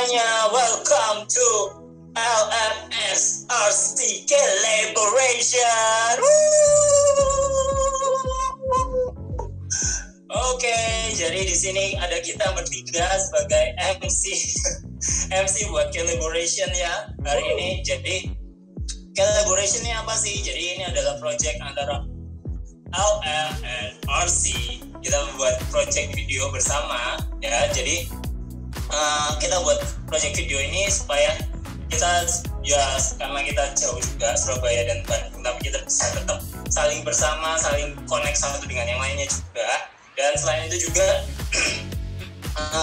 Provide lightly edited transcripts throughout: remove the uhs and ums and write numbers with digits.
semuanya, welcome to LMS RC Collaboration. Oke, jadi di sini ada kita bertiga sebagai MC buat collaboration ya hari ini. Jadi collaboration ini apa sih? Jadi ini adalah project antara LM and RC. Kita membuat project video bersama ya. Jadi kita buat project video ini supaya kita ya, karena kita jauh juga Surabaya dan Bandung, tapi kita bisa tetap saling bersama, saling connect satu dengan yang lainnya juga. Dan selain itu juga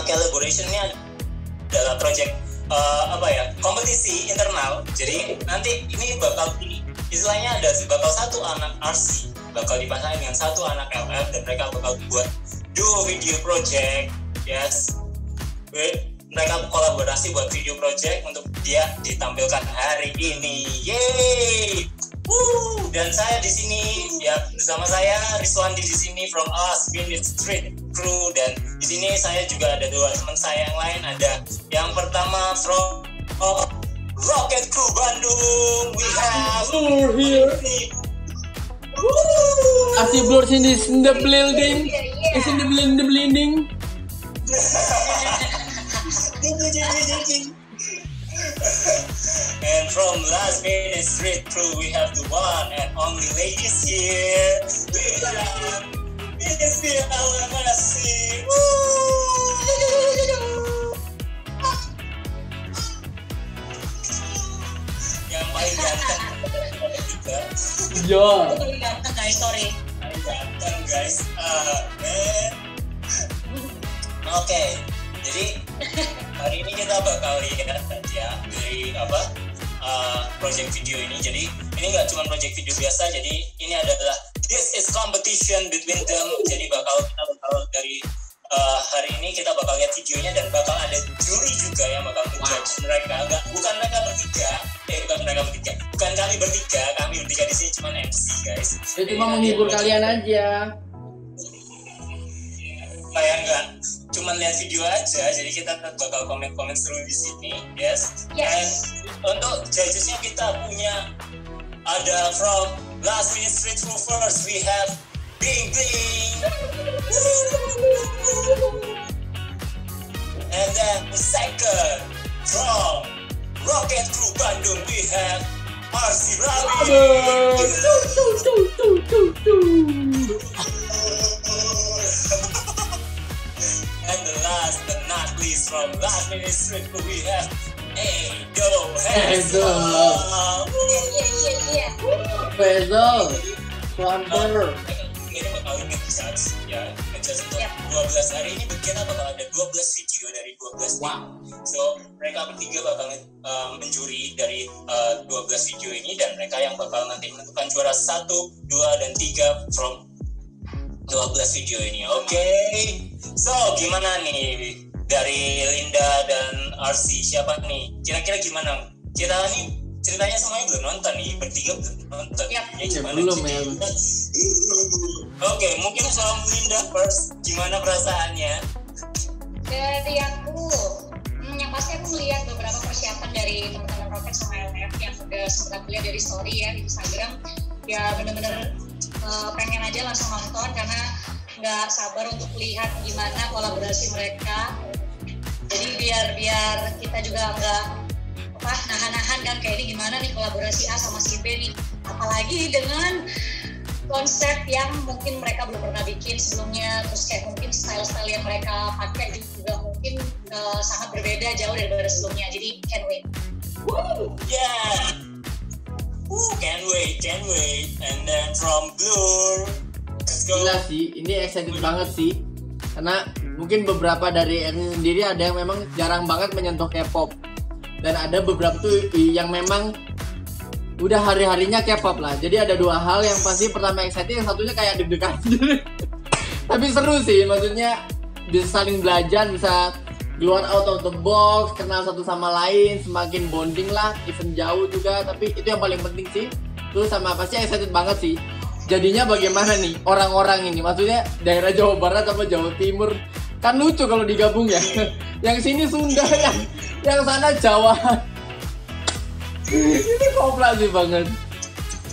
collaboration-nya adalah project kompetisi internal. Jadi nanti ini bakal istilahnya bakal satu anak RC bakal dipasangin dengan satu anak LF dan mereka bakal buat duo video project. Yes, mereka kolaborasi buat video project untuk dia ditampilkan hari ini. Yeay! Dan saya di sini ya, bersama saya Rizwandi di sini from us Finish Street Crew, dan di sini saya juga ada dua teman saya yang lain. Ada yang pertama from Rocket Crew Bandung, we have Blur here. Asi Blur in the building. Is in the building. And from Last Minute Street Crew, we have the one and only ladies here. We have Miss Bella Manasi. Yang paling ganteng juga. Yo. Paling ganteng guys, sorry. Paling ganteng guys. Oke, jadi hari ini kita bakal lihat aja dari project video ini. Jadi ini nggak cuma project video biasa, jadi ini adalah this is competition between them. Jadi kita bakal dari hari ini kita bakal lihat videonya dan bakal ada juri juga yang bakal menjudge mereka. Bukan kami bertiga di sini cuma MC guys. Ya cuma menghibur kalian aja. Kayak nggak cuma lihat video aja, jadi kita bakal komen-komen seru di sini, yes. And untuk judgesnya kita punya ada from Last Minute Street Crew first, we have Bing Bing, and then the second from Rocket Crew Bandung, we have RC Rabi. And the last but not least from Last Minute Street Crew, we have Edo Hezo. Hezo. Slamper. Ini bakal ngejudge ya, ngejudge untuk 12 hari ini. Kita bakal ada 12 video dari 12 tim. So mereka bertiga bakal menjuri dari 12 video ini, dan mereka yang bakal nanti menentukan juara 1, 2, dan 3 from 12 video ini. Oke. So, gimana nih dari Linda dan RC? Siapa nih? Kira-kira gimana? Kita nih ceritanya semuanya belum nonton nih, bertiga belum nonton. Ya, belum ya. Oke, mungkin sama Linda first. Gimana perasaannya? Dari aku, yang pasti aku melihat beberapa persiapan dari teman-teman Rocket sama LF yang udah sempat lihat dari story ya di Instagram. Ya bener-bener pengen aja langsung nonton karena nggak sabar untuk lihat gimana kolaborasi mereka. Jadi biar kita juga nggak nahan-nahan kan, kayak ini gimana nih kolaborasi A sama si B nih, apalagi dengan konsep yang mungkin mereka belum pernah bikin sebelumnya, terus kayak mungkin style-style yang mereka pakai juga mungkin sangat berbeda jauh daripada sebelumnya. Jadi can't wait. Yeah. Can't wait. And then from Blur, let's go. Gila sih, ini excited banget sih. Karena mungkin beberapa dari RC sendiri ada yang memang jarang banget menyentuh K-pop. Dan ada beberapa tuh yang memang udah hari-harinya K-pop lah. Jadi ada dua hal yang pasti pertama excited, yang satunya kayak deg-degan. Tapi seru sih, maksudnya bisa saling belajar, bisa keluar out of the box, kenal satu sama lain, semakin bonding lah, even jauh juga. Tapi itu yang paling penting sih. Terus sama pasti excited banget sih. Jadinya bagaimana nih orang-orang ini, maksudnya daerah Jawa Barat sama Jawa Timur, kan lucu kalau digabung ya. Yang sini Sunda, Yang sana Jawa. Ini kopla sih banget.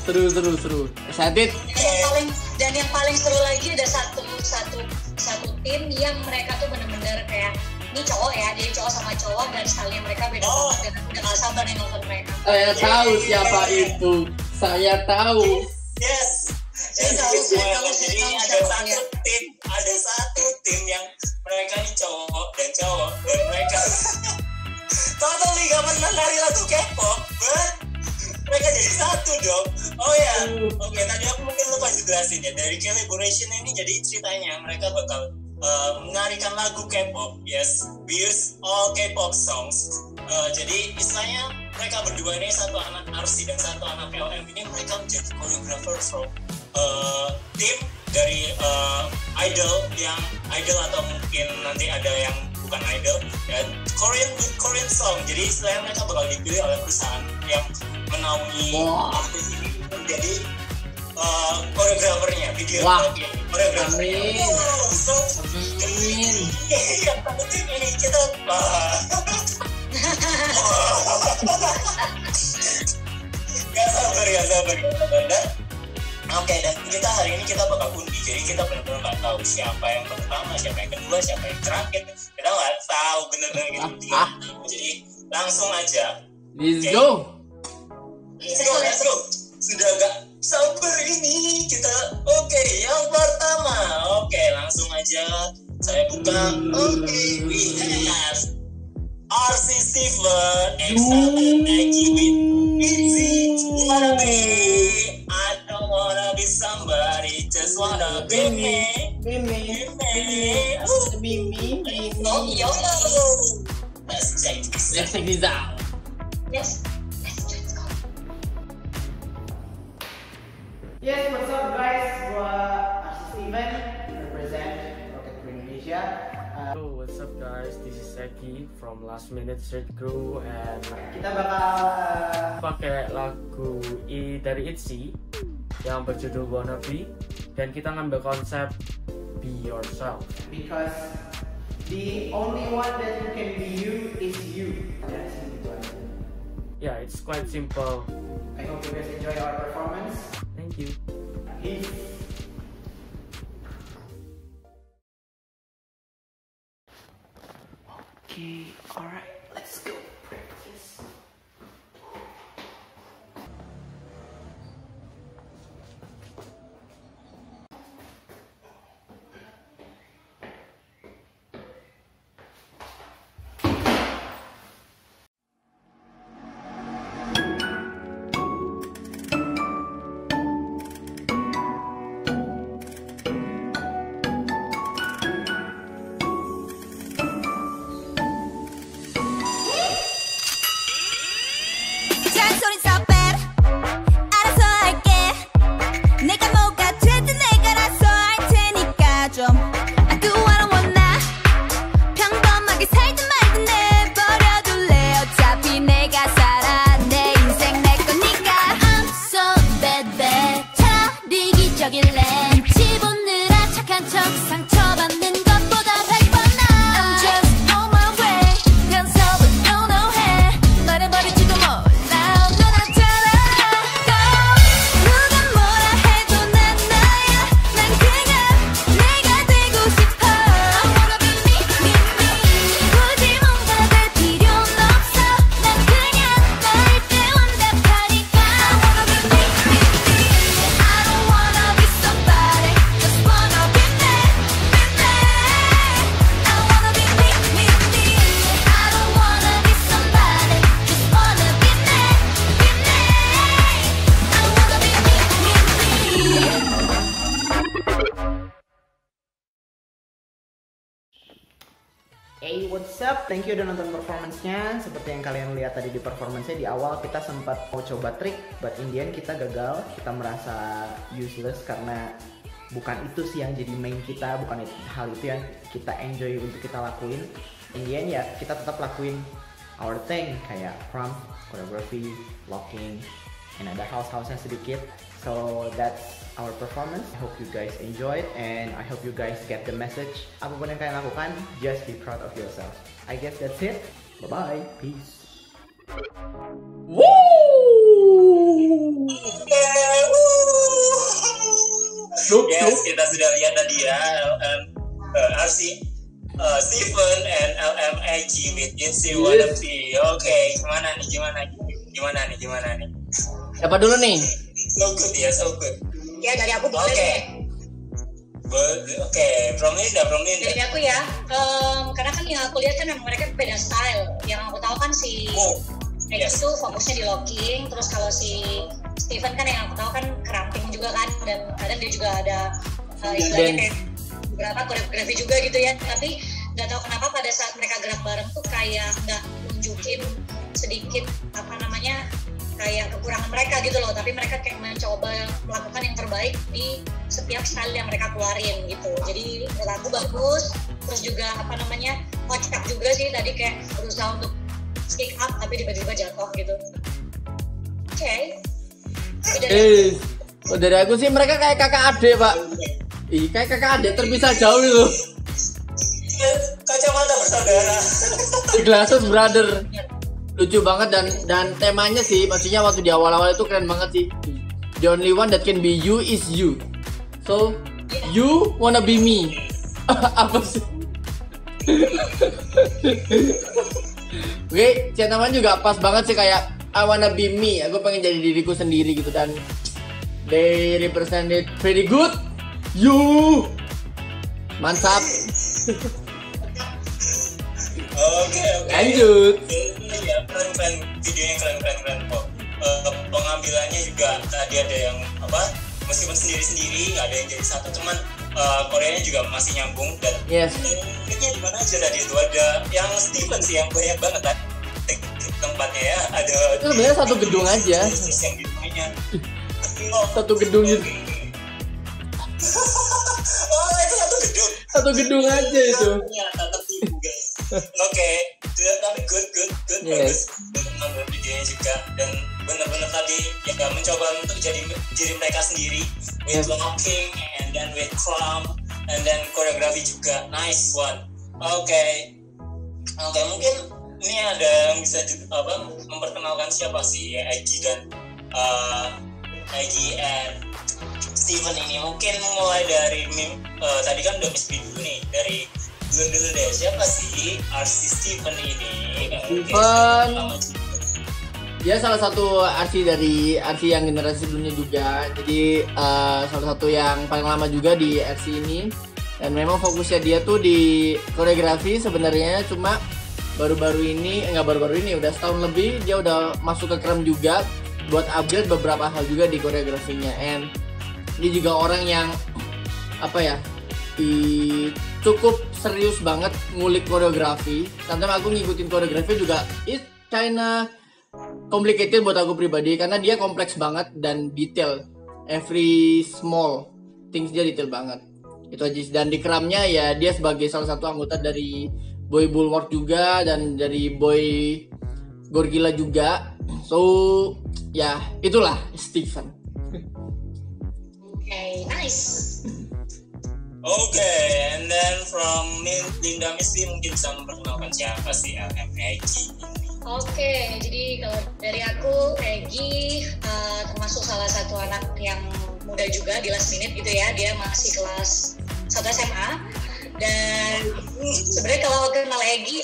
Seru. Excited. Dan yang paling seru lagi ada satu tim yang mereka tuh bener-bener kayak ini cowok ya, jadi cowok sama cowok dan stylenya mereka beda banget dan udah gak sabar nih nonton mereka. Saya tahu siapa itu. Saya tahu. Yes. Jadi ada satu tim yang mereka ini cowok dan mereka totally gak pernah nari lagu K-pop, mereka jadi satu dong. Oh ya, oke, tadi aku mungkin lupa jelasin ya. Dari Calibration ini jadi ceritanya mereka bakal menarikan lagu K-pop. Yes, we use all K-pop songs. Jadi istilahnya mereka berdua ini, satu anak RC dan satu anak LM ini, mereka menjadi choreographer from tim dari idol atau mungkin nanti ada yang bukan idol ya, Korean song. Jadi istilahnya mereka bakal dipilih oleh perusahaan yang menaungi artis ini menjadi koreografernya, koreografer. Amin. Yang satu tim ini kita gak sabar. Dan kita hari ini kita bakal undi, jadi kita benar-benar nggak tahu siapa yang pertama, siapa yang kedua, siapa yang terakhir. Kita nggak tahu benar-benar gitu. Jadi langsung aja. Let's go. Sudah gak sabar ini kita. Oke, yang pertama. Oke, langsung aja saya buka. Oke, we have RC Steven X Nike with Easy Wanna Be. I don't wanna be somebody, just wanna be me. Be me. Oh, yo. Let's check this out. Yes. Let's go. Yes, what's up guys? Gua Arsi Steven, represent Rocket Crew Indonesia. Hello, what's up guys? This is Seki from Last Minute Street Crew and Kita bakal pakai lagu dari ITZY yang berjudul Wanna Be, dan kita ngambil konsep Be Yourself. because the only one that you can be you is you. Ya, gitu aja. Yeah, it's quite simple. I hope you guys enjoy our performance. Thank you. Peace. Okay, alright, let's go practice. 잔소리 stop it. 알아서 할게. 내가 뭐가 되든 내가 알아서 할 테니까 좀 I do what I want now. 평범하게 살든 말든 내버려둘래. 어차피 내가 살아. 내 인생 내 거니까. I'm so bad bad. 차라리 기적일래. 눈치 보느라 착한 척 상처받는 것보다 100번 나아. I'm just on my way. 변석은 no no 해. 너를 버릴지도 몰라. 누가 뭐라 해도 난 나야. 난 그냥 내가 되고 싶어. I wanna be me, me, me. 굳이 뭔가 될 필요는 없어. 난 그냥 너일 때 완벽하니까. I wanna be me, me, me. I don't wanna be somebody, just wanna be me, me, me. I wanna be me, me, me. I don't wanna be somebody, just wanna be me, me, me. I wanna be me, me, me. Hey, what's up? Thank you udah nonton performance-nya. Seperti yang kalian lihat tadi di performance-nya, di awal kita sempat mau coba trik, but in the end kita gagal. Kita merasa useless karena bukan itu sih yang jadi main kita, bukan hal itu yang kita enjoy untuk kita lakuin. In the end ya kita tetap lakuin our thing, kayak prompt, choreography, locking, and ada house-house-nya sedikit. So that's our performance. I hope you guys enjoyed and I hope you guys get the message. Apapun yang kalian lakukan, just be proud of yourself. I guess that's it. Bye bye, peace. Woo! Yes, kita sudah lihat tadi ya RC Steven and LMAG with Itzy Wanna Be. Oke, gimana nih? Siapa dulu nih? So good ya, so good. Ya dari aku boleh Oke. deh. Oke, from Linda. Dari aku ya, karena kan yang aku lihat kan memang mereka beda style. Yang aku tahu kan si Alex itu fokusnya di locking, terus kalau si Steven kan yang aku tahu kan cramping juga kan, dan kadang dia juga ada istilahnya kayak beberapa koreografi juga gitu ya. Tapi nggak tahu kenapa pada saat mereka gerak bareng tuh kayak nggak nunjukin sedikit kayak kekurangan mereka gitu loh, tapi mereka kayak mencoba melakukan yang terbaik di setiap style yang mereka keluarin gitu. Jadi menurut aku bagus, terus juga kocak juga sih tadi kayak berusaha untuk stick up tapi tiba-tiba jatuh gitu. Oke. Dari aku sih mereka kayak kakak adik, Pak. Kayak kakak adik terpisah jauh gitu. Kacamata bersaudara. Glasses brother. Lucu banget dan temanya sih, maksudnya waktu di awal-awal itu keren banget sih. The only one that can be you is you. So you wanna be me. Apa sih? Oke, namanya juga pas banget sih, kayak I wanna be me. Aku pengen jadi diriku sendiri gitu, dan they represented pretty good. You mantap. Oke. Lanjut. Ya, keren videonya keren kok. Pengambilannya juga tadi ada yang meskipun sendiri nggak ada yang jadi satu, cuman Koreanya juga masih nyambung, dan ini di mana aja tadi itu ada yang Steven sih yang banyak banget kan tempatnya ya, ada itu sebenarnya satu gedung aja, yang di rumahnya satu gedung gitu. Oh, itu satu gedung aja itu. Ternyata tertipu guys. Oke, tapi good bagus nonton videonya juga, dan benar-benar tadi ya mencoba untuk jadi diri mereka sendiri with locking and then with crumb and then koreografi juga nice one. Oke, mungkin ini ada yang bisa memperkenalkan siapa sih Egi dan Steven ini. Mungkin mulai dari tadi kan udah Miss B dulu nih, dari dulu deh, siapa sih artis Steven ini? Steven dia salah satu arsi dari arsi yang generasi sebelumnya juga, jadi salah satu yang paling lama juga di RC ini, dan memang fokusnya dia tuh di koreografi sebenarnya, cuma baru-baru ini udah setahun lebih dia udah masuk ke kram juga buat upgrade beberapa hal juga di koreografinya. And dia juga orang yang cukup serius banget ngulik koreografi. Sometimes aku ngikutin koreografi juga it's kinda complicated buat aku pribadi, karena dia kompleks banget dan detail. Every small things dia detail banget. Itu aja. Dan di kramnya ya dia sebagai salah satu anggota dari Boy Bulwark juga, dan dari Boy Gorgila juga. So ya itulah Steven. Okay, nice. Okay, and then from Linda Misty mungkin bisa memperkenalkan siapa sih LMAG ini? Oke, jadi kalau dari aku, Egi termasuk salah satu anak yang muda juga di last minute gitu ya. Dia masih kelas 1 SMA. Dan sebenarnya kalau kenal Egi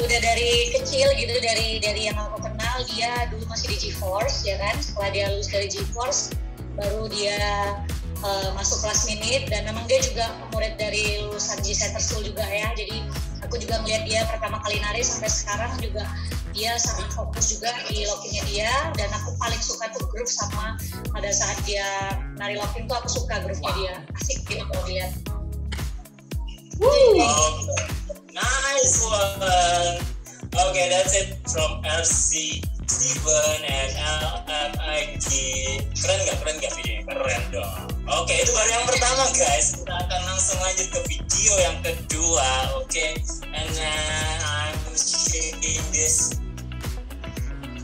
udah dari kecil gitu, dari yang aku kenal dia dulu masih di G-Force ya kan. Setelah dia lulus dari G-Force, baru dia masuk kelas minute, dan memang dia juga murid dari lulusan G-Center School juga ya. Jadi aku juga melihat dia pertama kali nari sampai sekarang juga dia sangat fokus juga di lockingnya dia, dan aku paling suka tuh grup sama pada saat dia nari locking tuh aku suka grupnya dia, asik gitu kalau dilihat. Nice one. Okay, that's it from RC Steven and LMAG. Keren gak videonya? Keren dong. Oke, itu baru yang pertama guys. Kita akan langsung lanjut ke video yang kedua. Oke, and then I'm shaking this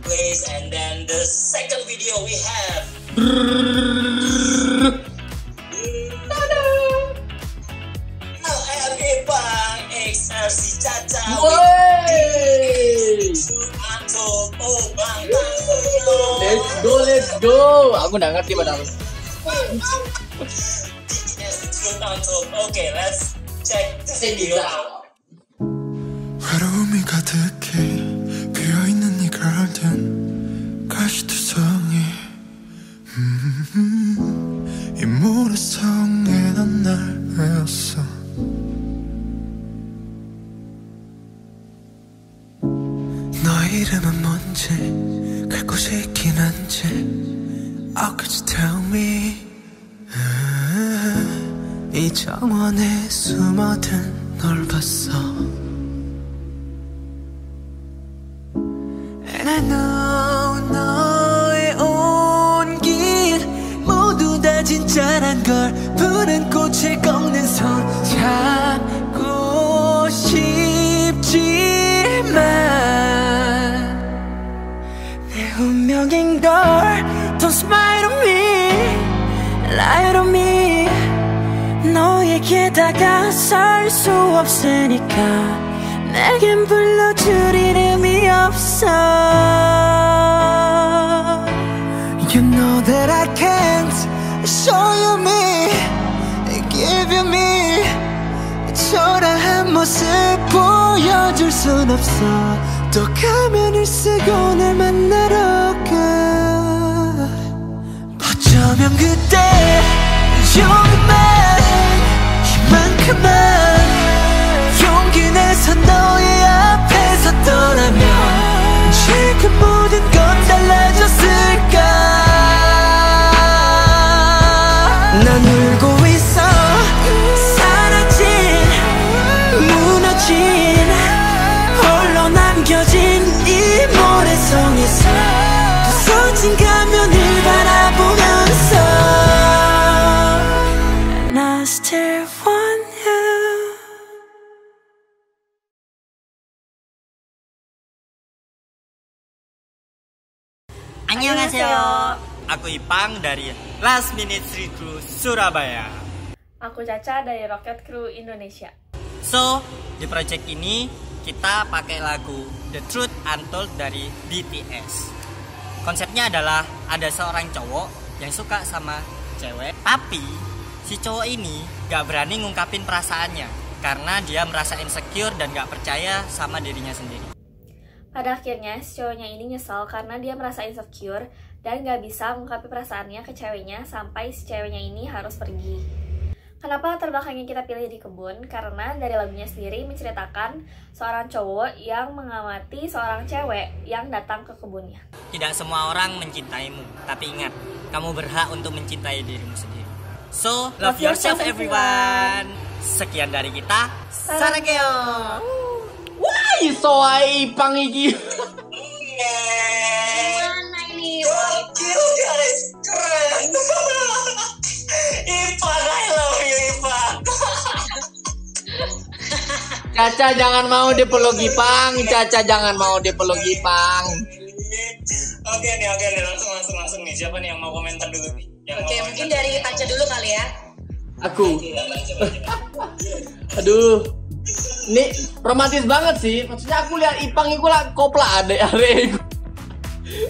place, and then the second video we have LMA Bang X RC Caca. go. Aku nggak ngerti padahal. Yes, the truth untold. Okay, let's check the video out. 외로움이 가득해 비어있는 이 garden 가시투성이 이 모래성에 넌 날 외웠어 너의 이름은 뭔지 갈 곳이 있긴 한지 Oh could you tell me 이 정원에 숨어든 널 봤어 And I know 너의 온길 모두 다 진짜란 걸 푸른 꽃을 꺾는 손 잡고 싶지만 내 운명인 걸 Don't smile on me, lie on me 너에게 다가설 수 없으니까 내겐 불러줄 이름이 없어 You know that I can't show you me Give you me 초라한 모습 보여줄 순 없어 또 가면을 쓰고 날 만나러 가 어쩌면 그때 조금만 이만큼만 용기 내서 너의 앞에서 떠나면 지금 모든 건 달라졌을까 난 울고 있어 사라진 무너진 홀로 남겨진 이 모래성에서 부서진 가면을 바라보면서 And I still want you 안녕하세요. Aku Ipang dari Last Minute Street Crew Surabaya. Aku Caca dari Rocket Crew Indonesia. So, di project ini kita pakai lagu The Truth Untold dari BTS. Konsepnya adalah ada seorang cowok yang suka sama cewek, tapi si cowok ini gak berani ngungkapin perasaannya karena dia merasa insecure dan gak percaya sama dirinya sendiri. Pada akhirnya, si cowoknya ini nyesal karena dia merasa insecure dan gak bisa mengungkapin perasaannya ke ceweknya sampai si ceweknya ini harus pergi. Kenapa latar belakangnya kita pilih di kebun? Karena dari lagunya sendiri menceritakan seorang cowok yang mengamati seorang cewek yang datang ke kebunnya. Tidak semua orang mencintaimu, tapi ingat, kamu berhak untuk mencintai dirimu sendiri. So, love yourself everyone. Sekian dari kita. Sarageo. Wah, iso ae Ipang iki. Gimana ini? Gila guys, keren. Ipang, I love you Ipang. Caca jangan mau dipeluk Ipang. Caca jangan mau dipeluk Ipang. Oke nih, langsung nih. Siapa nih yang mau komentar dulu nih? Oke, mungkin dari Panca dulu kali ya. Aku. Aduh. Ini romantis banget sih. Maksudnya aku lihat Ipang itu lah kopla adek-adek.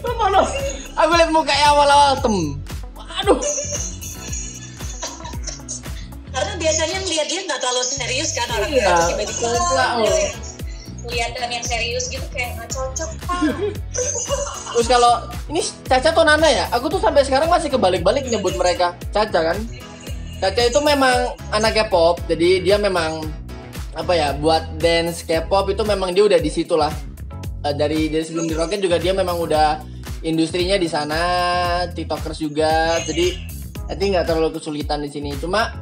Mana? Aku lihat mukanya awal-awal Aduh. Karena biasanya ngeliat dia nggak terlalu serius kan orangnya. Iya, Terus tiba-tiba kopla, kelihatan yang serius gitu kayak nggak cocok. Terus kalau ini Caca tuh Nana ya, aku tuh sampai sekarang masih kebalik-balik nyebut mereka Caca kan. Caca itu memang anak K-pop, jadi dia memang apa ya, buat dance K-pop itu memang dia udah di situ lah. Dari sebelum di Rocket juga dia memang udah industrinya di sana, TikTokers juga. Jadi nanti nggak terlalu kesulitan di sini. Cuma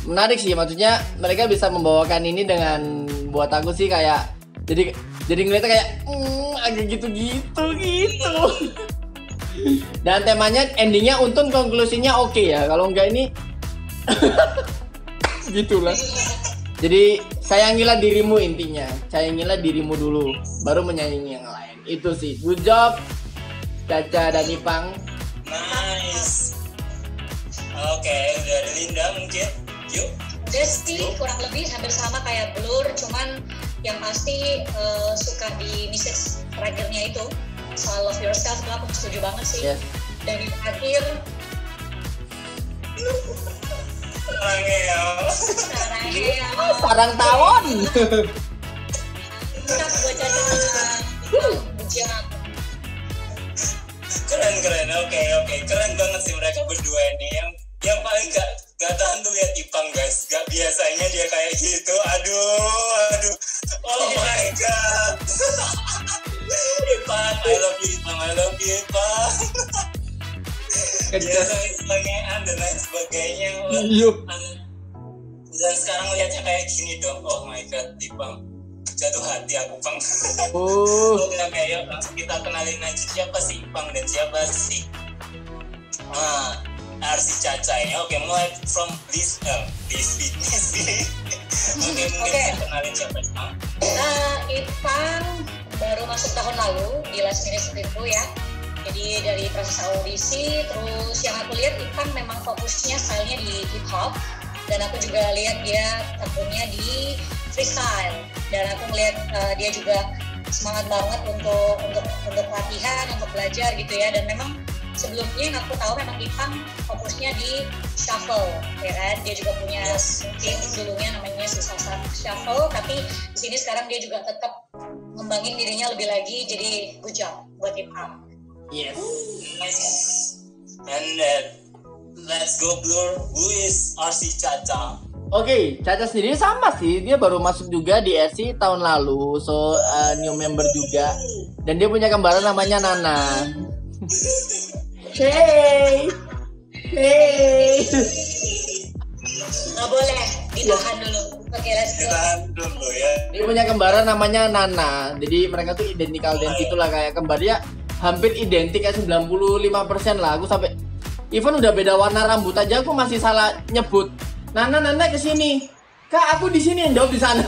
menarik sih, maksudnya mereka bisa membawakan ini dengan buat aku sih kayak jadi ngeliatnya kayak agak gitu. Dan temanya endingnya untung konklusinya oke ya. Kalau enggak ini gitulah. Jadi sayangilah dirimu intinya. Sayangilah dirimu dulu, baru menyayangi yang lain. Itu sih. Good job Caca dan Ipang. Nice. Oke, dari Linda mungkin. Yuk. Udah sih kurang lebih hampir sama kayak Blur, cuman yang pasti suka di message terakhirnya itu soal love yourself, itu aku setuju banget sih. Yes. Dan yang terakhir Sarang tawon. tetap buat Caca Bujang. Keren. Oke. Keren banget sih mereka berdua ini. Yang paling gak tahan tuh lihat Ipang, guys. Gak biasanya dia kayak gitu. Aduh. Oh my god. Ipang, I love you Ipang. Biasa selengean dan lain sebagainya. Dan sekarang lihatnya kayak gini dong. Oh my god, Ipang. Jatuh hati aku, Pang. Kayak langsung kita kenalin aja siapa sih Ipang dan siapa sih RC Caca ini. Oke, mulai from this fitness nih. Mungkin kita kenalin siapa Ipang. Ipang baru masuk tahun lalu di Last Minute itu ya. Jadi dari proses audisi, terus yang aku lihat Ipang memang fokusnya stylenya di hip hop, dan aku juga lihat dia tekunnya di freestyle, dan aku melihat dia juga semangat banget untuk latihan, untuk belajar gitu ya. Dan memang sebelumnya yang aku tahu memang Ipang fokusnya di shuffle ya kan. Dia juga punya mungkin dulunya namanya susah shuffle, tapi di sini sekarang dia juga tetap ngembangin dirinya lebih lagi. Jadi good job buat Ipang. Yes. And let's go Blur. Who is RC Caca? Oke, Caca sendiri sama sih, dia baru masuk juga di RC tahun lalu, so new member juga, dan dia punya kembaran namanya Nana. Hey. Nggak boleh, ditahan dulu. Oke, let's go. Ditahan dulu ya. Dia punya kembaran namanya Nana, jadi mereka tuh identikal dan itulah kayak kembarnya hampir identik kayak 95% lah. Aku sampai even udah beda warna rambut aja aku masih salah nyebut. Nana kesini, Kak aku di sini, yang jawab di sana.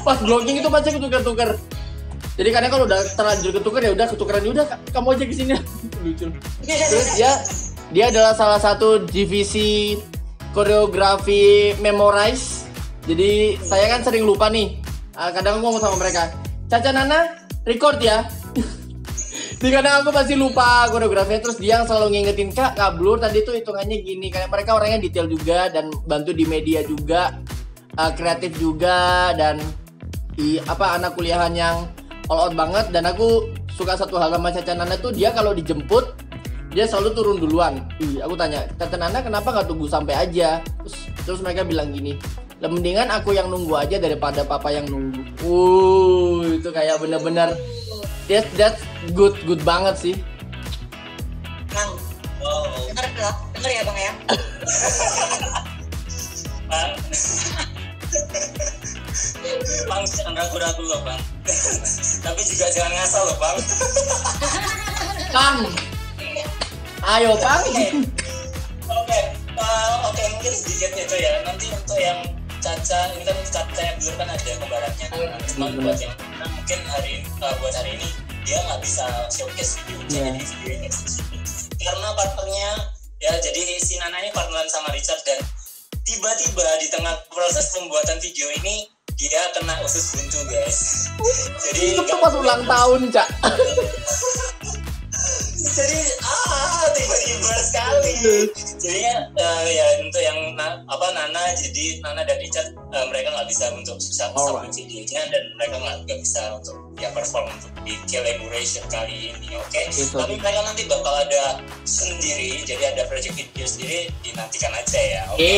Pas blocking itu pasti ketukar. Jadi kadang kalau udah terlanjur ketukar ya udah ketukeran, ya udah kamu aja kesini. Lucu. Terus dia adalah salah satu divisi koreografi Memorize. Jadi saya kan sering lupa nih. Kadang aku ngomong sama mereka, Caca Nana record ya. Jadi kadang aku pasti lupa koreografinya, terus dia yang selalu ngingetin, Kak Blur tadi tuh hitungannya gini. Karena mereka orangnya detail juga dan bantu di media juga, kreatif juga, dan anak kuliahan yang all out banget. Dan aku suka satu hal sama Caca Nana tuh, dia kalau dijemput dia selalu turun duluan. Aku tanya, Caca Nana kenapa nggak tunggu sampai aja? Terus mereka bilang gini, mendingan aku yang nunggu aja daripada papa yang nunggu. Itu kayak bener-bener that's good banget sih. Bang, denger ya Bang ya. Bang, jangan ragu-ragu loh Bang. Tapi juga jangan ngasal loh Bang. Kang, ayo Bang. Oke, mungkin sedikit itu ya. Nanti untuk yang Caca, ini kan Caca yang dulu kan ada kembarannya. Cuma buat yang mungkin buat hari ini dia nggak bisa showcase videonya, jadi videonya karena partnernya ya. Jadi si Nana ini partneran sama Richard, dan tiba-tiba di tengah proses pembuatan video ini dia kena usus buntu guys. Jadi itu pas ulang tahun Cak. Jadi tiba-tiba sekali. Jadi ya untuk yang Nana, jadi Nana dan Richard mereka nggak bisa untuk submit videonya, dan mereka nggak bisa untuk perform untuk di collaboration kali ini. Oke. Tapi mereka nanti bakal ada sendiri, jadi ada project video sendiri, dinantikan aja ya. Oke,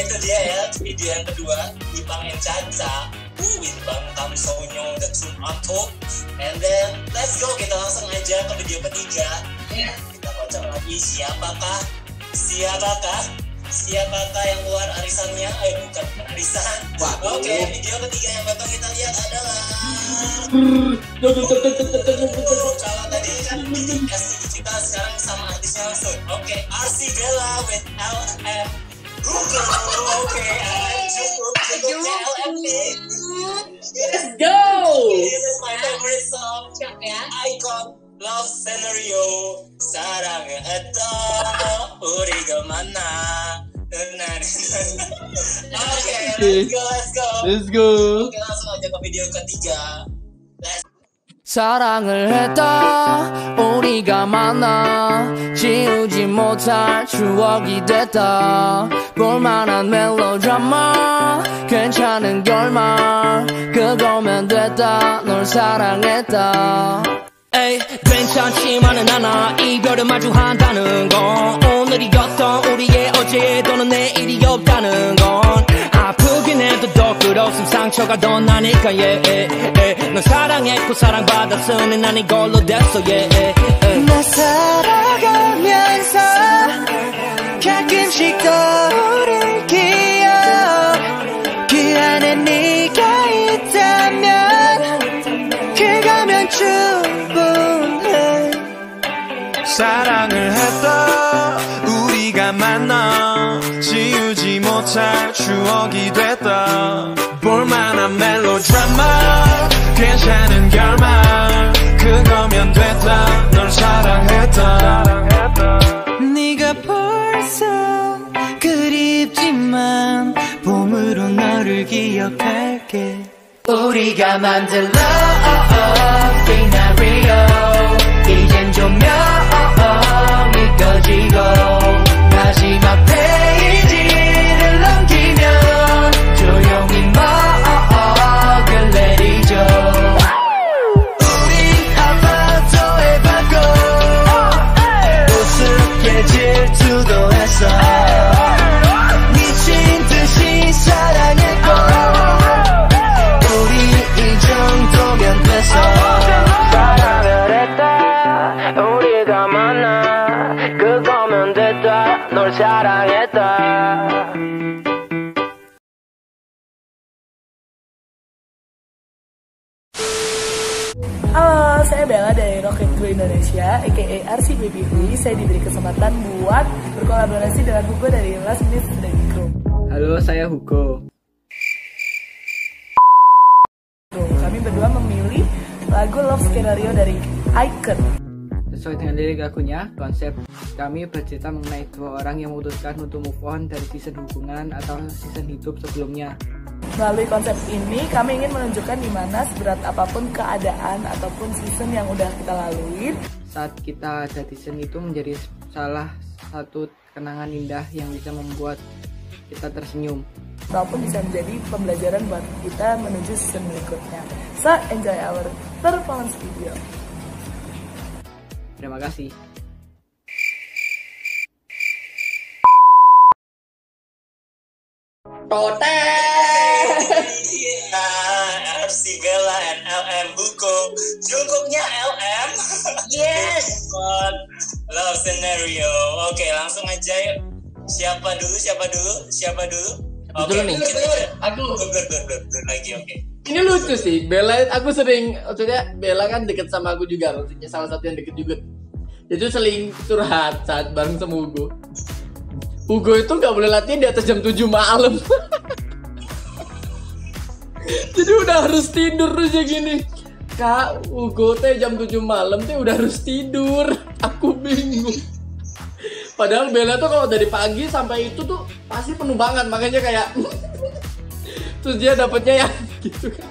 itu dia ya video yang kedua, Ipang and Caca. With Bang Tamsonyo, The Truth Untold. And then let's go, kita langsung aja ke video ketiga. Kita baca lagi siapakah yang keluar arisannya. Bukan arisan. Oke, video ketiga yang bakal kita lihat adalah kalau tadi kan BTS kita sekarang sama artisnya langsung. Oke, RC Bella with LM Google. Oke, cukup LMP. Let's go. This is my favorite song. Icon Love Scenario. Sarang eto uriga mana. Oke, let's go. Let's go. Oke, langsung aja ke video ketiga. 사랑을 했다 우리가 만나 지우지 못할 추억이 됐다 볼만한 멜로드라마 괜찮은 결말 그거면 됐다 널 사랑했다 에이 괜찮지만은 않아 이별을 마주한다는 건 오늘이었던 우리의 어제 또는 내일이 없다는 건 아프긴 해도 더 끝없음 상처가 더 나니까 널 사랑했고 사랑받았으니 난 이걸로 됐어 나 살아가면서 가끔씩 떠오를 기억 그 안에 네가 있다면 그거면 충분해 사랑을 했다 우리가 만나 지우지 못할 추억이 됐다 볼만한 멜로드라마 괜찮은 결말 그거면 됐다 널 사랑했다 네가 벌써 그립지만 봄으로 너를 기억할게 우리가 만든 love scenario 이젠 조명이 꺼지고 마지막 페이지를 넘기면 조용히 먹을 내리죠 우린 아파트에 받고 우습게 질투도 했어 미친 듯이 사랑했고 우리 이 정도면 됐어 사랑을 했다 우리가 만나 그거면 됐다 널 사랑했다 Halo, saya Bella dari Rocket Crew Indonesia, aka RC Baby Hui. Saya diberi kesempatan buat berkolaborasi dengan Hugo dari Last Minute Baby Crew. Halo, saya Hugo. Kami berdua memilih lagu Love Scenario dari Icon. Sesuai dengan lirik lagunya, konsep kami bercerita mengenai dua orang yang memutuskan untuk move on dari season hubungan atau season hidup sebelumnya. Melalui konsep ini, kami ingin menunjukkan di mana seberat apapun keadaan ataupun season yang udah kita lalui. Saat kita ada di season itu menjadi salah satu kenangan indah yang bisa membuat kita tersenyum. Ataupun bisa menjadi pembelajaran buat kita menuju season berikutnya. So, enjoy our performance video. Terima kasih. RC Bella and LM Hugo. Jungkooknya LM. Yes. Love Scenario. Oke, langsung aja yuk. Siapa dulu? Oke, nih. Aku lagi. Oke. Ini lucu sih, Bella. Aku sering, maksudnya Bella kan deket sama aku juga, maksudnya salah satu yang deket juga. Jadi sering curhat saat bareng sama Hugo. Hugo itu nggak boleh latihan di atas jam 7 malam. Jadi udah harus tidur terus ya gini. Kak, Hugo teh jam 7 malam teh udah harus tidur. Aku bingung. Padahal Bella tuh kalau dari pagi sampai itu tuh pasti penuh banget, makanya kayak terus dia dapetnya ya gitu kan.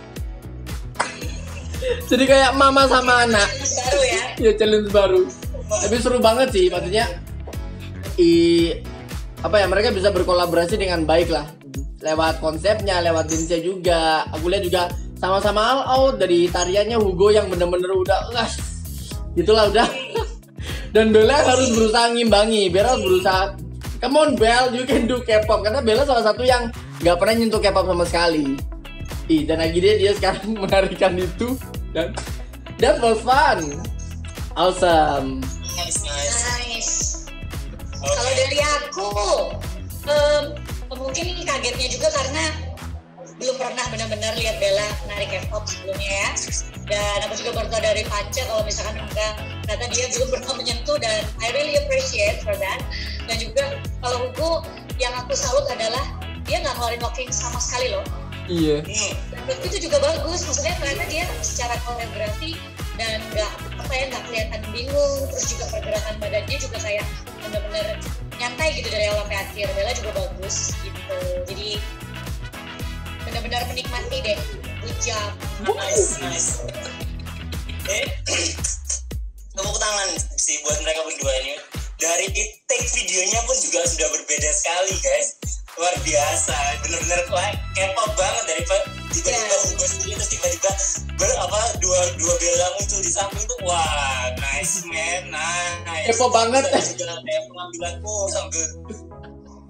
Jadi kayak mama sama anak. Baru ya. Ya challenge baru. Tapi seru banget sih, maksudnya mereka bisa berkolaborasi dengan baik lah. Lewat konsepnya, lewat dance juga. Aku lihat juga sama-sama all out dari tariannya Hugo yang bener-bener udah gitulah udah. Dan Bella harus berusaha ngimbangi. Bella harus berusaha, come on Belle, you can do K-pop. Karena Bella salah satu yang gak pernah nyentuh K-pop sama sekali. Dan akhirnya dia sekarang menarikan itu. Dan that was fun. Awesome. Nice. Kalau dari aku, mungkin ini kagetnya juga karena belum pernah benar-benar lihat Bella narik K-pop sebelumnya ya. Dan aku juga baru tahu dari Panca kalau misalkan ternyata dia belum pernah menyentuh, dan I really appreciate for that. Dan juga kalau Hugo yang aku salut adalah dia nggak ngeluarin walking sama sekali loh. Iya. Dan itu juga bagus, maksudnya ternyata dia secara koreografi dan nggak kelihatan bingung, terus juga pergerakan badannya juga kayak benar-benar nyantai gitu dari awal sampai akhir. Bella juga bagus gitu, jadi benar-benar menikmati deh. Good job. Nice. Tepuk tangan sih buat mereka berdua ini. Dari take videonya pun juga sudah berbeda sekali guys. Luar biasa, bener-bener K-pop banget dari tiba-tiba Hugo sendiri terus tiba-tiba dua bella muncul di samping tuh, wah nice man, nice. K-pop banget. Terus juga kayak pengambilan sambil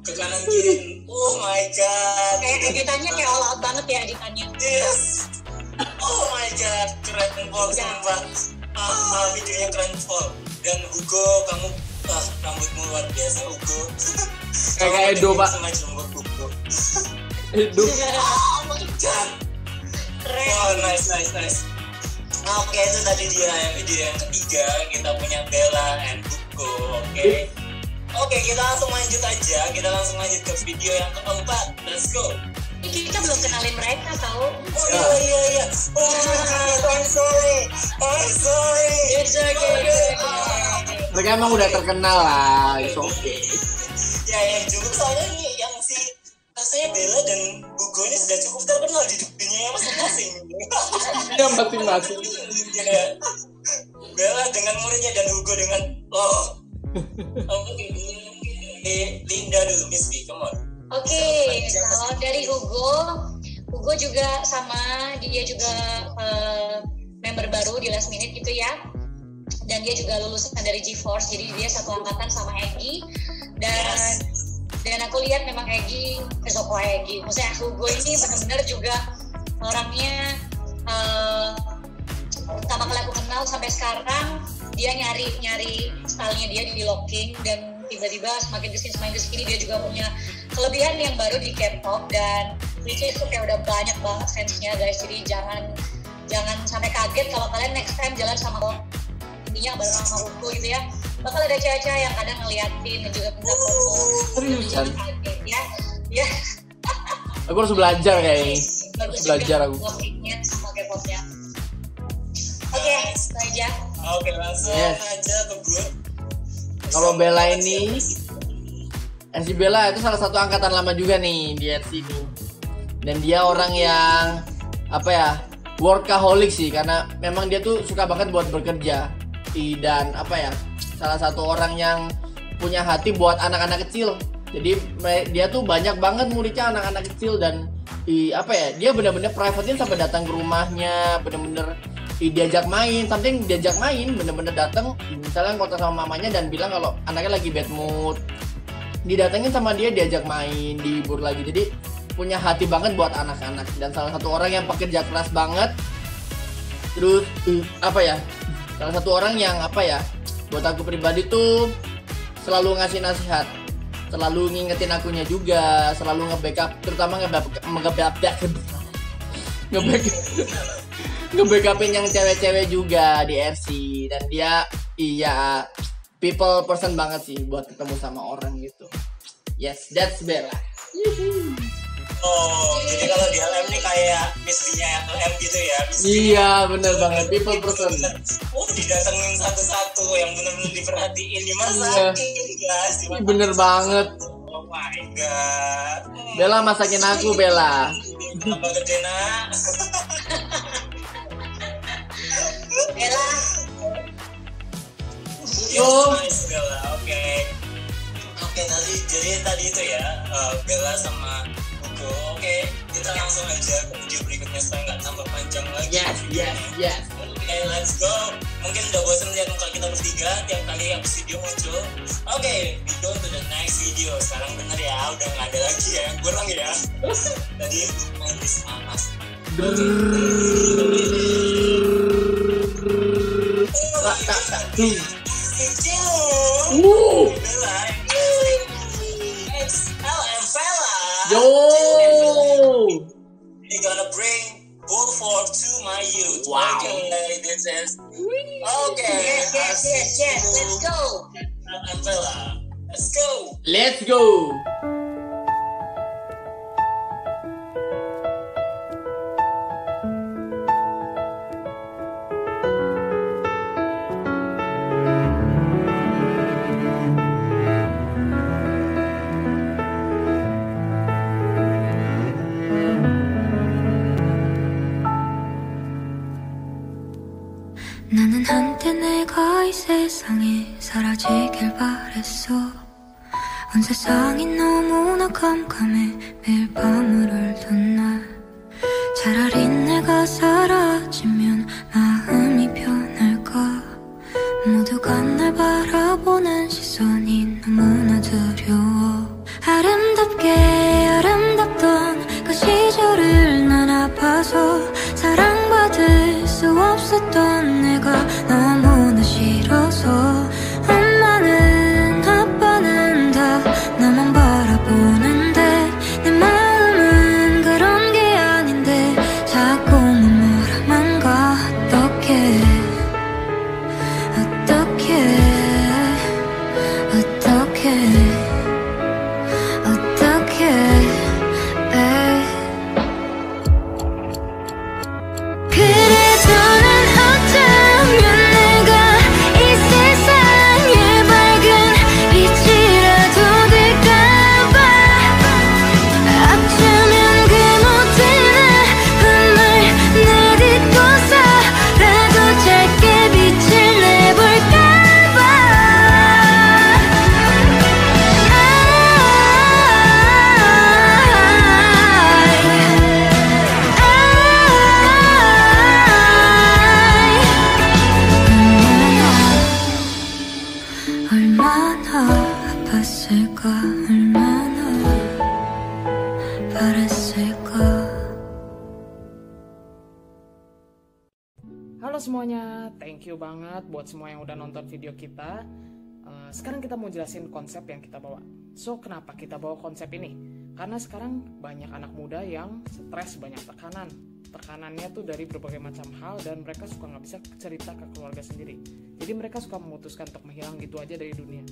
ke kanan kiri, oh my god. Kayak editannya kayak all out banget ya editannya. Yes. Oh my god, keren banget sumpah. Videonya keren full. Dan Hugo, kamu rambutmu luar biasa Hugo. Kayak Edo pak. Edo. Oh my god. Keren. Oh nice. Oke, itu tadi dia video yang ketiga. Kita punya Bella and Hugo. Oke, kita langsung lanjut aja. Kita langsung lanjut ke video yang keempat. Let's go. Ini kita belum kenalin mereka tau. Oh iya. Oh, I'm sorry. It's okay. Mereka emang udah terkenal lah, it's okay. Ya juga soalnya nih yang si rasanya Bella dan Hugo ini sudah cukup terkenal di dunia masing-masing. Ya masing-masing. Ya. Bella dengan muridnya dan Hugo dengan Linda dulu, Miss B, come on. Oke, kalau dari Hugo juga sama, dia juga member baru di Last Minute gitu ya. Dan dia juga lulusan dari G-Force, jadi dia satu angkatan sama Egy. Dan aku lihat memang maksudnya Hugo ini benar-benar juga orangnya pertama kali aku kenal sampai sekarang dia nyari stylenya dia di locking, dan tiba-tiba semakin kesini dia juga punya kelebihan yang baru di K-pop, dan which is tuh kayak udah banyak banget fansnya guys. Jadi jangan sampai kaget kalau kalian next time jalan sama intinya bareng sama Hugo gitu ya, bakal ada cewek-cewek yang kadang ngeliatin dan juga minta foto. Seriusan? Ya. Aku harus belajar kayaknya. Belajar aku. Lockingnya sama K-popnya. Oke, itu aja. Oke, langsung aja ke Bud. Kalau Bella ini, RC Bella itu salah satu angkatan lama juga nih di RC ini. Dan dia orang yang workaholic sih, karena memang dia tuh suka banget buat bekerja. Dan salah satu orang yang punya hati buat anak-anak kecil. Jadi dia tuh banyak banget muridnya anak-anak kecil, dan dia benar-benar privatein sampai datang ke rumahnya, benar-benar diajak main, bener-bener datang misalnya kota sama mamanya dan bilang kalau anaknya lagi bad mood, didatengin sama dia, diajak main, dihibur lagi. Jadi punya hati banget buat anak-anak, dan salah satu orang yang pekerja keras banget. Terus salah satu orang yang buat aku pribadi tuh selalu ngasih nasihat, selalu ngingetin akunya juga, selalu nge-backup, terutama nge-backupin yang cewek-cewek juga di RC. Dan dia people person banget sih buat ketemu sama orang gitu. Yes, that's Bella. Oh, jadi kalau di LM ini kayak Miss B-nya LM gitu ya? Iya, bener banget, people person. Didatengin satu-satu yang bener-bener diperhatiin, dimasakin guys. Bener banget. Oh my god. Bella masakin aku, Bella. Apa gede nak? Bella. Nice Bella, oke. Jadi tadi itu ya, Bella sama Hugo. Oke, kita langsung aja ke video berikutnya supaya nggak tambah panjang lagi. Yes. Oke, let's go. Mungkin udah bosan lihat muka kita bertiga tiap kali habis video muncul. Oke, we go to the next video. Sekarang bener ya, udah nggak ada lagi ya yang kurang ya. Tadi main di semangat. Yo, we gonna bring Bull Ford to my youth. Wow. Okay, this is okay. Yes. Let's go. Bella. Let's go. Let's go. 나는 한때 내가 이 세상에 사라지길 바랬어. 온 세상이 너무나 깜깜해 매일 밤을 울던 날. 차라리 내가 사라지면 마음이 편할까. 모두가 날 바라보는 시선이 너무나 두려워. 아름답게 아름답던 그 시절을 난 아파서 사랑받을 수 없었던 내가 너무나 싫어서. 엄마는 아빠는 다 나만 바라보는데 내 마음은 그런 게 아닌데 자꾸만 말아만 가. 어떡해 Halo semuanya, thank you banget buat semua yang udah nonton video kita. Sekarang kita mau jelasin konsep yang kita bawa. So, kenapa kita bawa konsep ini? Karena sekarang banyak anak muda yang stres, banyak tekanan. Tekanannya tuh dari berbagai macam hal dan mereka suka nggak bisa cerita ke keluarga sendiri. Jadi mereka suka memutuskan untuk menghilang gitu aja dari dunia.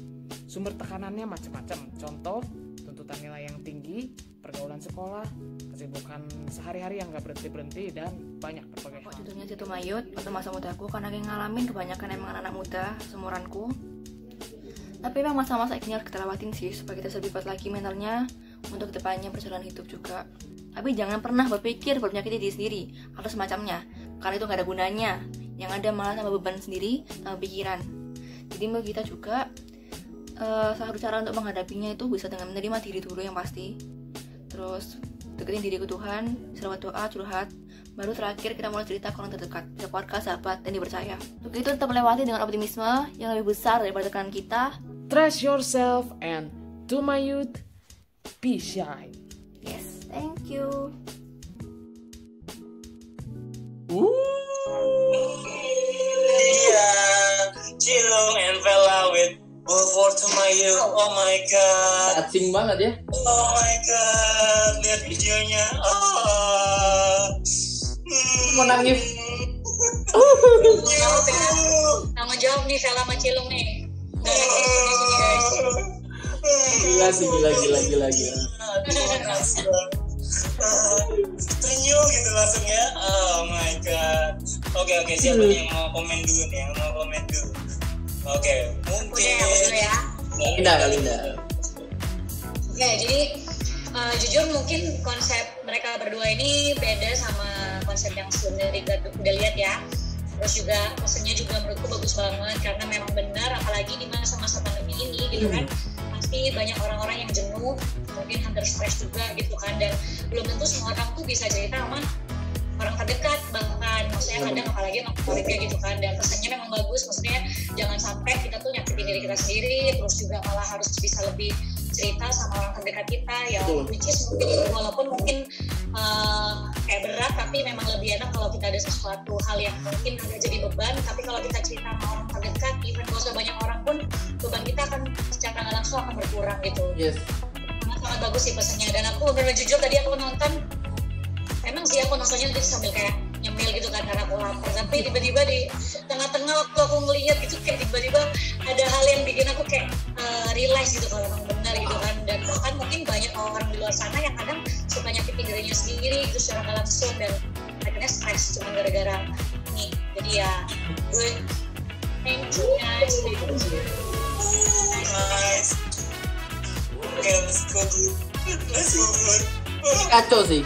Sumber tekanannya macam-macam. Contoh, tuntutan nilai yang tinggi, pergaulan sekolah, kesibukan sehari-hari yang nggak berhenti-berhenti, dan banyak berbagai hal. Judulnya Situ Mayut, waktu masa mudaku, karena yang ngalamin kebanyakan emang anak muda seumuranku. Tapi memang masa-masa ini harus kita lewatin sih, supaya kita lebih kuat lagi mentalnya untuk kedepannya berjalan hidup juga. Tapi jangan pernah berpikir menyakiti diri sendiri atau semacamnya, karena itu gak ada gunanya. Yang ada malah tambah beban sendiri, tambah pikiran. Jadi menurut kita juga salah satu cara untuk menghadapinya itu bisa dengan menerima diri dulu yang pasti. Terus deketin diri ke Tuhan, selawat doa, curhat. Baru terakhir kita mulai cerita ke orang terdekat, keluarga, sahabat, dan dipercaya. Untuk itu tetap melewati dengan optimisme yang lebih besar daripada tekanan kita. Trust yourself and to my youth, be shy. Yes, thank you. Cilung and Vela with Over to My You. Oh my god, asing banget ya. Oh my god, lihat videonya. Mau nangis. Tanggung jawab nih Vela sama Cilung nih. Gila sih, gila. Ternyum gitu langsung ya. Oh my god. Oke, siapa nih yang mau komen dulu nih? Oke, mungkin ya. Linda. Oke, jadi jujur mungkin konsep mereka berdua ini beda sama konsep yang sebelumnya udah lihat ya. Terus juga pesannya juga menurutku bagus banget karena memang benar, apalagi di masa-masa pandemi ini gitu kan, pasti banyak orang-orang yang jenuh, mungkin hampir stres juga gitu kan, dan belum tentu semua orang tuh bisa cerita sama orang terdekat, bahkan maksudnya kadang apalagi sama keluarga gitu kan. Dan pesannya memang bagus, maksudnya jangan sampai kita tuh nyakitin diri kita sendiri, terus juga malah harus bisa lebih cerita sama orang terdekat kita ya. Which is mungkin walaupun mungkin kayak berat, tapi memang lebih enak kalau kita ada sesuatu hal yang mungkin agak jadi beban, tapi kalau kita cerita sama orang terdekat, even gak usah banyak orang pun, beban kita akan secara nggak langsung akan berkurang gitu. Yes. Sangat bagus sih pesannya. Dan aku bener-bener jujur tadi aku nonton, emang sih aku nontonnya jadi sambil kayak nyemil gitu kan karena aku lapar, tapi tiba-tiba di tengah-tengah waktu aku ngeliat gitu kayak tiba-tiba ada hal yang bikin aku kayak realize gitu kalau memang benar gitu kan. Dan bahkan mungkin banyak orang di luar sana yang kadang suka nyakitin dirinya sendiri gitu secara nggak langsung dan akhirnya stres cuma gara-gara ini. Jadi ya good, thank you guys. Nice. Oke, let's go. Kacau sih.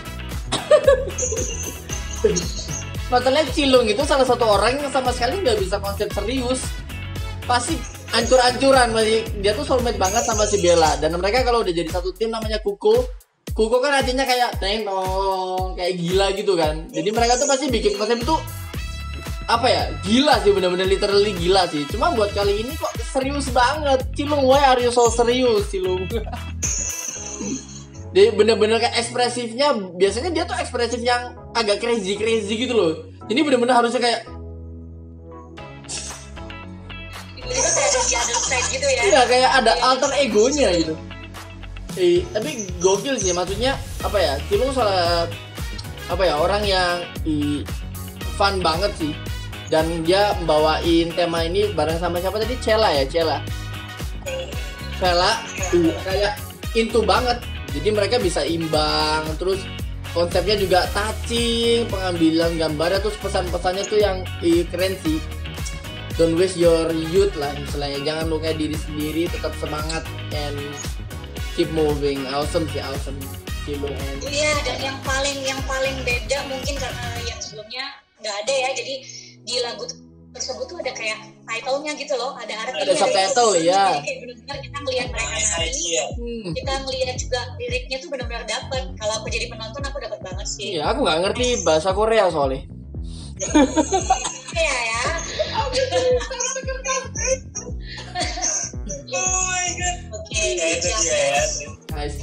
Masalahnya Cilung itu salah satu orang yang sama sekali nggak bisa konsep serius. Pasti ancur-ancuran, dia tuh soulmate banget sama si Bella. Dan mereka kalau udah jadi satu tim namanya Kuko kan artinya kayak teng-tong, kayak gila gitu kan. Jadi mereka tuh pasti bikin konsep itu apa ya, gila sih, bener-bener literally gila sih. Cuma buat kali ini kok serius banget. Cilung, why are you so serius Cilung? Dia bener-bener kayak ekspresifnya, biasanya dia tuh ekspresif yang agak crazy gitu loh. Ini bener-bener harusnya kayak gitu ya. Iya, kayak ada alter egonya gitu. Tapi gokil sih, maksudnya apa ya, Cilung salah apa ya, orang yang fun banget sih. Dan dia membawain tema ini bareng sama siapa tadi? Cella. Kayak into banget. Jadi mereka bisa imbang, terus konsepnya juga touching, pengambilan gambarnya, terus pesan-pesannya tuh yang keren sih. Don't waste your youth lah istilahnya, jangan lukai diri sendiri, tetap semangat and keep moving. Awesome sih, awesome. Iya, dan yang paling beda mungkin karena yang sebelumnya nggak ada ya, jadi di lagu tersebut tuh ada kayak title-nya gitu loh, ada artinya, ada subtitle ya. Jadi kayak benar-benar kita ngelihat mereka nari, kita ngelihat juga liriknya tuh benar-benar dapet. Kalau aku jadi penonton aku dapet banget sih. Iya, aku nggak ngerti bahasa Korea soalnya. Iya ya. Oh my god. Oke, itu dia ya. Nice.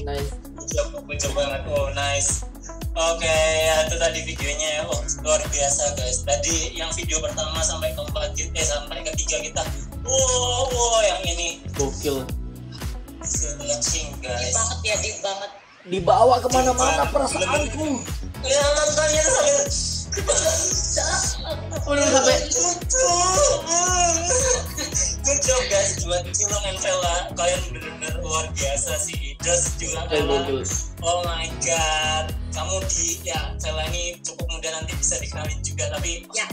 Lucu banget. Oh nice. Oke, ya itu tadi videonya ya. Oh luar biasa guys. Tadi yang video pertama sampai keempat sampai ketiga kita. Wow, yang ini gokil. Searching guys. Deep banget ya, deep banget. Dibawa kemana-mana perasaanku. Ya nontonnya sambil udah sampai good job guys buat Cilung and Vela, kalian benar-benar luar biasa sih. Terus juga oh my god, kamu Vela ini cukup muda, nanti bisa dikenalin juga, tapi ya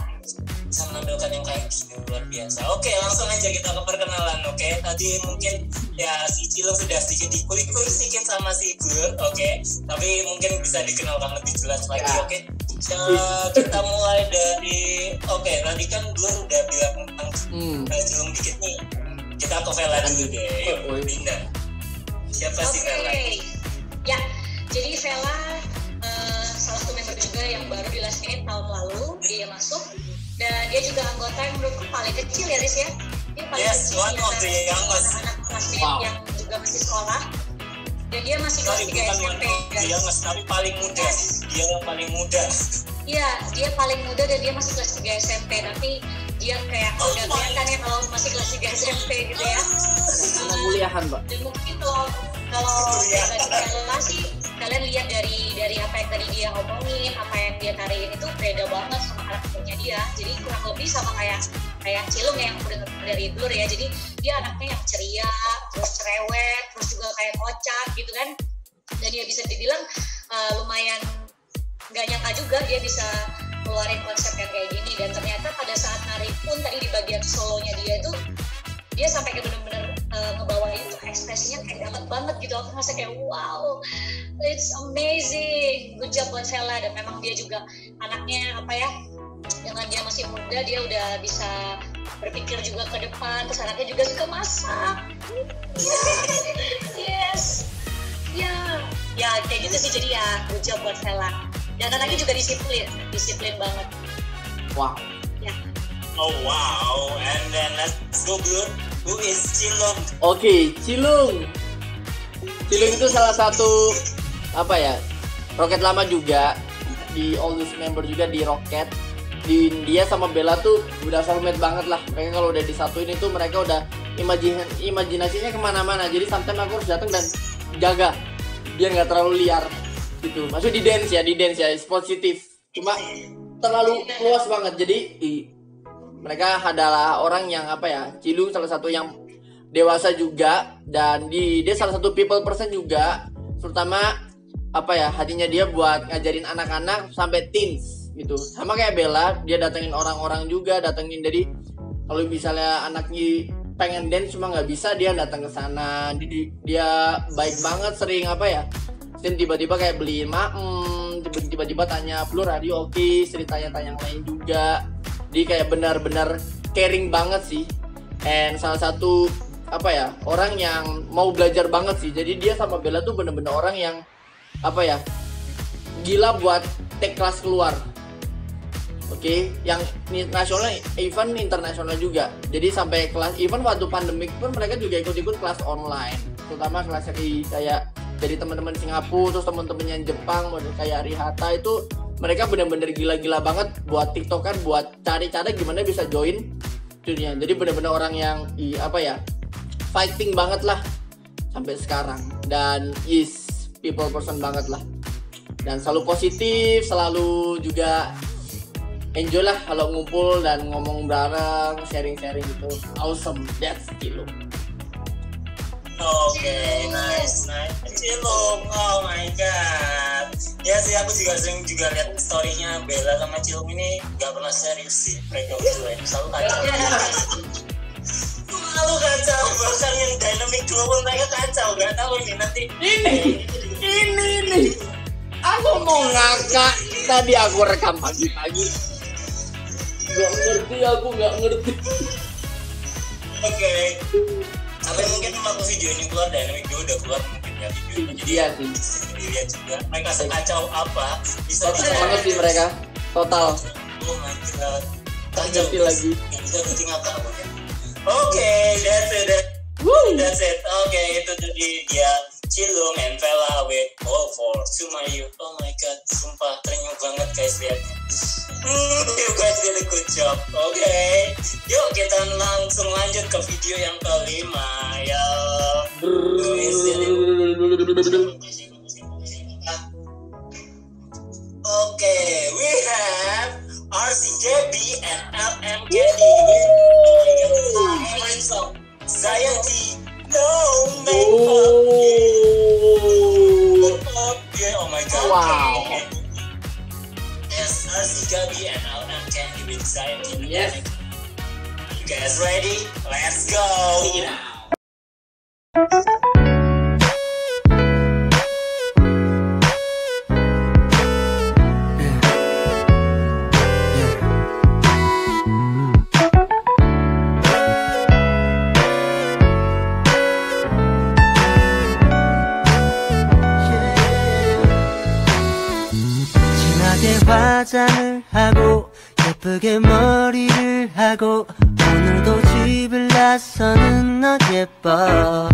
bisa menampilkan yang kayak gini luar biasa. Oke, langsung aja kita ke perkenalan. Oke, tadi mungkin ya si Cilung sudah sedikit dikulik-kulik sedikit sama si Gur, oke, tapi mungkin bisa dikenalkan lebih jelas lagi. Oke, kita mulai dari tadi kan Gur udah bilang tentang Cilung dikit nih, kita ke Vela dulu deh. Dinda, siapa sih Vela? Ya, jadi Vela salah satu member juga yang baru di Last Minute tahun lalu dia masuk, dan dia juga anggota yang menurutku paling kecil ya Riz ya. Dia paling kecil one of the youngest. Anak Last Minute yang juga masih sekolah, dan dia masih kelas 3 SMP. Youngest tapi paling muda. Dia yang paling muda. Iya, dia paling muda dan dia masih kelas 3 SMP, tapi dia kayak udah kelihatan ya kalau masih kelas 3 SMP gitu ya. Anak kuliahan, Mbak. Dan mungkin kalau Vela sih kalian lihat dari apa yang tadi dia omongin, apa yang dia tariin itu beda banget sama karakternya dia. Jadi kurang lebih sama kayak Cilung ya, yang udah dari Blur ya. Jadi dia anaknya yang ceria, terus cerewet, terus juga kayak kocak gitu kan. Dan dia bisa dibilang lumayan nggak nyangka juga dia bisa keluarin konsep yang kayak gini. Dan ternyata pada saat nari pun tadi di bagian solonya dia itu dia sampai kayak bener-bener ngebawain itu ekspresinya kayak dapet banget gitu. Aku ngerasa kayak wow, it's amazing, good job buat Vela. Dan memang dia juga anaknya apa ya, dengan dia masih muda dia udah bisa berpikir juga ke depan, terus anaknya juga suka masak. Yes, ya kayak gitu sih. Jadi ya good job buat Vela. Dan anaknya juga disiplin banget. Wow. Ya. Oh wow, and then let's go Blur. Who is Cilung? Oke, Cilung itu salah satu apa ya, Rocket lama juga, di oldest member juga di Rocket. Dia sama Bella tuh udah soulmate banget lah. Mereka kalau udah disatuin itu mereka udah imajinasinya kemana-mana. Jadi sometimes aku harus datang dan jaga biar nggak terlalu liar gitu. Maksudnya di dance ya, positif. Cuma terlalu luas banget. Jadi mereka adalah orang yang apa ya, Cilung salah satu yang dewasa juga, dan dia salah satu people person juga, terutama apa ya, hatinya dia buat ngajarin anak-anak sampai teens gitu. Sama kayak Bella, dia datengin orang-orang juga, datengin dari kalau misalnya anaknya pengen dance cuma nggak bisa, dia datang ke sana. Dia baik banget, sering apa ya, tiba-tiba kayak beliin tiba-tiba tanya Blur radio oke, ceritanya tanya yang lain juga. Dia kayak benar-benar caring banget sih. And salah satu apa ya, orang yang mau belajar banget sih. Jadi dia sama Bella tuh bener-bener orang yang apa ya, gila buat take kelas keluar. Oke, yang nasional, event internasional juga. Jadi sampai kelas event waktu pandemik pun mereka juga ikut-ikut kelas online. Terutama kelas kayak dari teman-teman Singapura, terus teman-teman yang Jepang, kayak Rihata itu mereka benar-benar gila-gila banget buat TikTokan, buat cari cara gimana bisa join dunia. Jadi benar-benar orang yang apa ya, fighting banget lah sampai sekarang, dan is people person banget lah, dan selalu positif, selalu juga enjoy lah kalau ngumpul dan ngomong bareng, sharing-sharing gitu. Awesome, that's Cilung. Oke, nice. Cilung, oh my god. Ya sih, aku juga sering juga lihat story-nya Bella sama Cilung ini gak pernah serius sih. Mereka berdua ini selalu kacau. Selalu kacau, bahkan yang dynamic duo pun mereka kacau. Gak tahu ini nanti. Ini. Aku mau ngakak, tadi aku rekam pagi-pagi. Aku nggak ngerti. Oke. Sampai mungkin waktu video ini keluar, dynamic duo udah keluar mungkin ya video. Jadi iya sih. Dilihat juga. Mereka sekacau apa? Bisa banget sih mereka. Total. Oh my god. Kacau lagi. Nggak bisa ngerti apa ya. Oke, that's it. That's it. Oke, itu tadi dia Cilung and Bella with All for Sumayu. Oh my god, sumpah terenyuh banget guys lihatnya. You guys did a good job. Oke, yuk kita langsung lanjut ke video yang kelima ya. Oke, we have RCJB and LM Candy with song Zayanti No Makeup. Oh my god. Wow. Yes, RCJB and LM Candy with Zayanti. Yes. You guys ready? Let's go. Check it out. 화장을 하고 예쁘게 머리를 하고 오늘도 집을 나서는 너 예뻐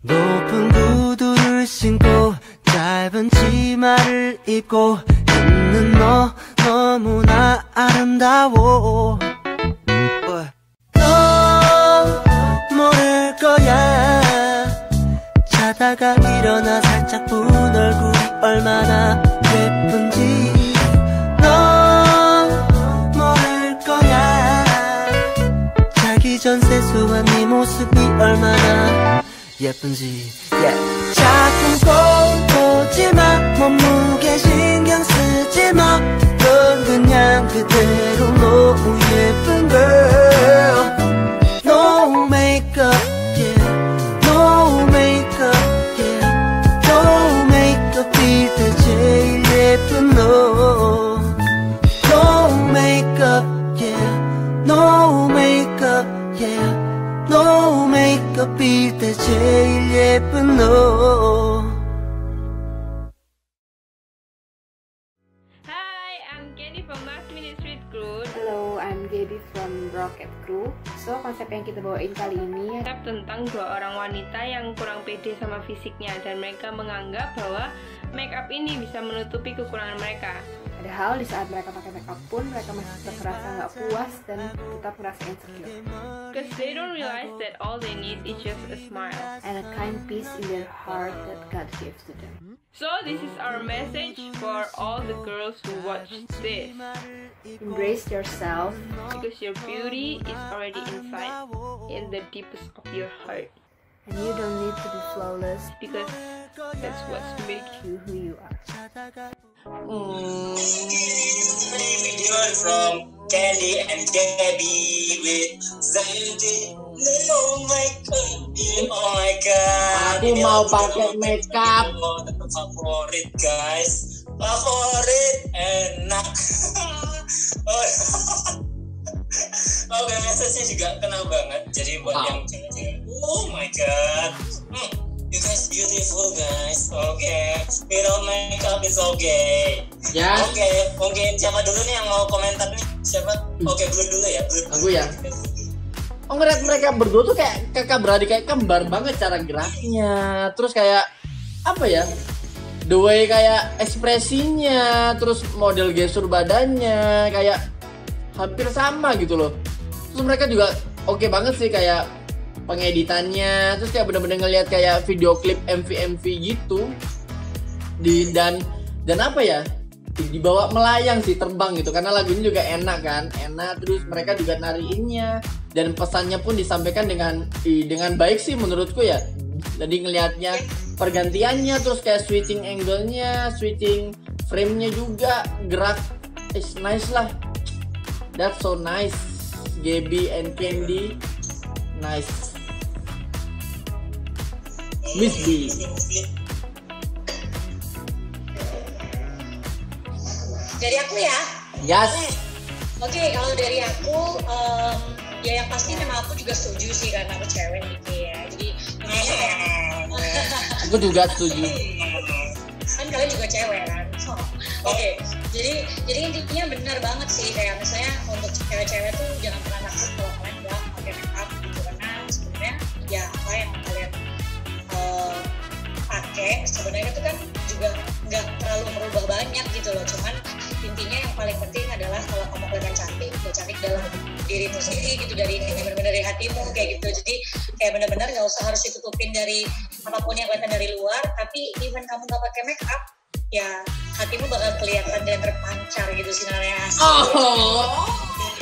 높은 구두를 신고 짧은 치마를 입고 있는 너 너무나 아름다워 너 모를 거야 자다가 일어나 살짝 본 얼굴이 얼마나 예쁜지 넌 모를 거야 자기 전 세수한 네 모습이 얼마나 예쁜지 자꾸 꼭 보지마 몸무게 신경 쓰지마 넌 그냥 그대로 너무 예쁜 girl No makeup No makeup No makeup 빌 때 제일 예쁜 너 No makeup No makeup No makeup 빌 때 제일 예쁜 너 Hi, I'm Candy from Last Minute Street Crew. Hello, I'm Gaby from Rocket Crew. So, konsep yang kita bawain kali ini konsep tentang dua orang wanita yang kurang pede sama fisiknya dan mereka menganggap bahwa make up ini bisa menutupi kekurangan mereka. Padahal di saat mereka pakai make up pun mereka masih tetap merasa nggak puas dan tetap merasa insecure. Because they don't realize that all they need is just a smile and a kind peace in their heart that God gives to them. So this is our message for all the girls who watch this. Embrace yourself because your beauty is already inside, in the deepest of your heart. And you don't need to be flawless because that's what makes you who you are. Video from Candy and Gabby with Zaynti. Oh my god. Aku mau pakai makeup. Tetap favorit guys. favorit enak. Oke, message-nya juga kena banget. Jadi buat yang cewek-cewek, oh my god, you guys beautiful guys. Oke, without makeup is okay. Ya. Oke, mungkin siapa dulu nih yang mau komentar nih? Siapa? Oke, Blur dulu ya. Aku ya. Oh, ngeliat mereka berdua tuh kayak kakak beradik, kayak kembar banget cara geraknya. Terus kayak apa ya? The way kayak ekspresinya, terus model gestur badannya kayak hampir sama gitu loh. Terus mereka juga oke banget sih kayak pengeditannya, terus kayak bener-bener ngeliat kayak video klip MV gitu. Dan apa ya? Dibawa melayang sih, terbang gitu, karena lagunya juga enak kan, terus mereka juga nariinnya dan pesannya pun disampaikan dengan baik sih menurutku ya. Jadi ngelihatnya pergantiannya, terus kayak switching angle-nya, switching frame-nya juga, gerak is nice lah. That's so nice. Gaby and Candy nice. Miss B. Dari aku ya? Yes. Oke, kalau dari aku, ya yang pasti memang aku juga setuju sih karena aku cewek gitu ya. Jadi kayak aku juga setuju. Kan kalian juga cewek kan? Oke, jadi intinya benar banget sih, kayak misalnya untuk cewek-cewek tuh jangan pernah takut kalau kalian nggak pakai makeup gitu, karena sebenarnya ya apa yang kalian pakai sebenarnya itu kan juga nggak terlalu merubah banyak gitu loh. Cuman intinya yang paling penting adalah kalau kamu kelihatan cantik, ya cantik dalam dirimu sendiri gitu, dari benar-benar dari hatimu kayak gitu. Jadi kayak benar-benar nggak usah harus ditutupin dari apapun yang kelihatan dari luar, tapi even kamu nggak pakai make up, ya hatimu bakal kelihatan dan terpancar gitu sinarnya.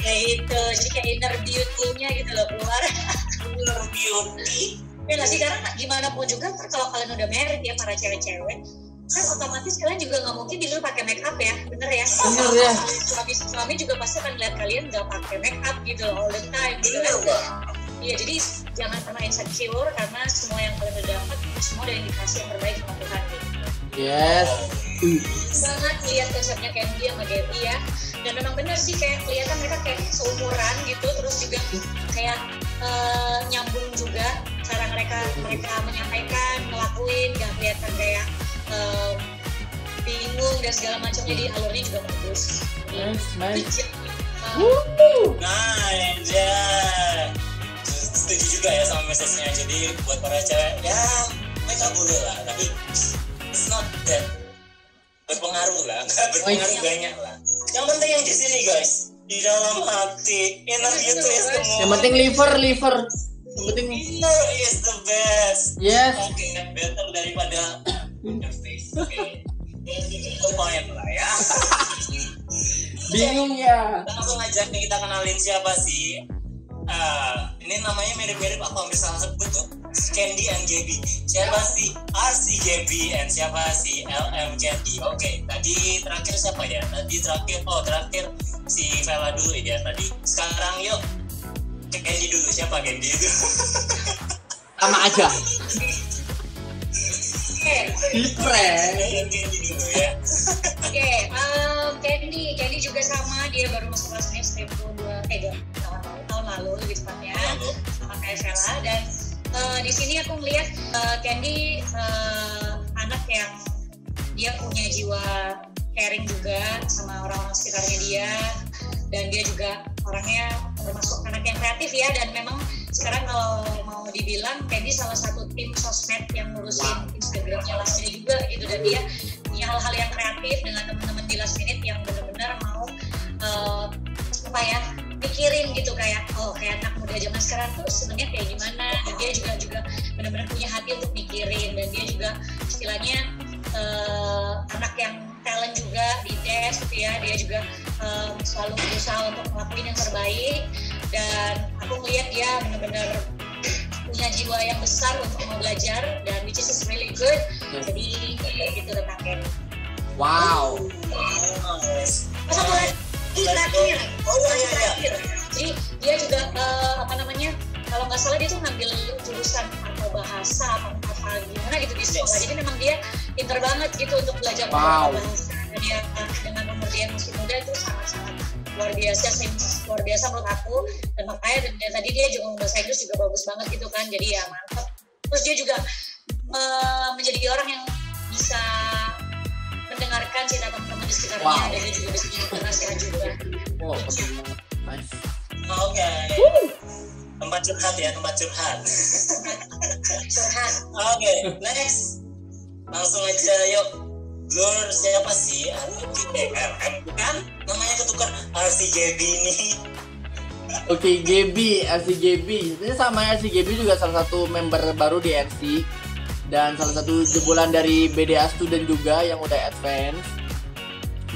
Kayak gitu, jadi kayak inner beauty-nya gitu loh keluar. Inner beauty. Ya nggak sih, karena gimana pun juga kalau kalian udah married ya para cewek-cewek, kan otomatis kalian juga nggak mungkin di luar pakai make up ya, bener ya? Bener ya. Suami juga pasti akan lihat kalian nggak pakai make up gitu all the time gitu kan. Iya, jadi jangan pernah insecure karena semua yang kalian udah dapat semua dari indikasi yang terbaik sama Tuhan gitu. Yes. Sangat lihat konsepnya Candy sama Gaby ya, dan memang bener sih kayak kelihatan mereka kayak seumuran gitu, terus juga kayak nyambung juga cara mereka menyampaikan, ngelakuin, gak kelihatan kayak bingung dan segala macam. Jadi alurnya juga bagus. Nice. Nice ya. Setuju juga ya sama message-nya. Jadi buat para cewek ya mereka boleh lah, tapi it's not that berpengaruh lah, nggak berpengaruh banyak lah. Yang penting yang di sini guys, di dalam hati, inner beauty is the most. Yang penting liver. Yang penting inner is the best. Yes. Oke, better daripada your face. Oke. Itu poin lah ya. Bingung ya. Langsung aja nih kita kenalin siapa sih. Ini namanya mirip-mirip, aku hampir salah sebut tuh. Candy and Gaby. Siapa sih RC Gaby and siapa sih LM Candy? Oke, tadi terakhir siapa ya? Terakhir si Vela dulu ya tadi. Sekarang yuk Candy dulu. Siapa Candy itu? Sama aja. Candy dulu ya. Oke, Candy juga sama, dia baru masuk kelas SD tahun lalu lebih tepatnya, sama kayak Vela. Dan di sini aku melihat Candy anak yang dia punya jiwa caring juga sama orang-orang sekitarnya dia, dan dia juga orangnya termasuk anak yang kreatif ya. Dan memang sekarang kalau mau dibilang Candy salah satu tim sosmed yang ngurusin Instagramnya Last Minute juga gitu, dan dia punya hal-hal yang kreatif dengan teman-teman di Last Minute yang benar-benar mau mikirin gitu, kayak kayak anak muda zaman sekarang tuh sebenarnya kayak gimana. Dan dia juga benar-benar punya hati untuk mikirin, dan dia juga istilahnya anak yang talent juga di dance gitu ya. Dia juga selalu berusaha untuk ngelakuin yang terbaik, dan aku melihat dia benar-benar punya jiwa yang besar untuk mau belajar, dan which is really good. Jadi gitu tentang Candy. Wow. Satu lagi terakhir. Jadi dia juga kalau nggak salah dia tuh ngambil jurusan atau bahasa apa gimana gitu di sekolah. Jadi memang dia pinter banget gitu untuk belajar bahasa dia dengan umur dia masih muda itu sangat-sangat luar biasa menurut aku. Dan makanya dan tadi dia juga bahasa Inggris juga bagus banget gitu kan, jadi ya mantap. Terus dia juga menjadi orang yang bisa mendengarkan cerita teman-teman di sekitarnya, dan dia juga bisa mendengar nasihat juga. Nice. Oke. Tempat curhat ya, tempat curhat. Oke, next. Langsung aja yuk. Blur siapa sih? Kan namanya ketukar RCGB ini. Oke, RCGB. Ini sama RCGB juga salah satu member baru di RC dan salah satu jebolan dari BDA Student juga yang udah advance.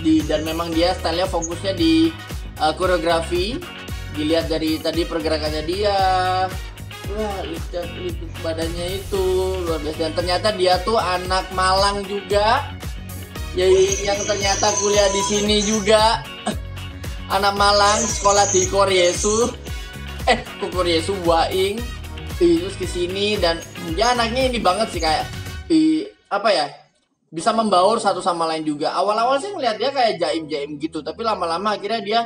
Dan memang dia stylenya fokusnya di koreografi. Dilihat dari tadi pergerakannya dia, wah lihat badannya itu luar biasa. Dan ternyata dia tuh anak Malang juga, yang ternyata kuliah di sini juga. Anak Malang, sekolah di Koryesu, Koryesu Waing, terus kesini. Dan dia anaknya ini banget sih, kayak apa ya, bisa membaur satu sama lain juga. Awal-awal sih ngeliat dia kayak jaim-jaim gitu, tapi lama-lama akhirnya dia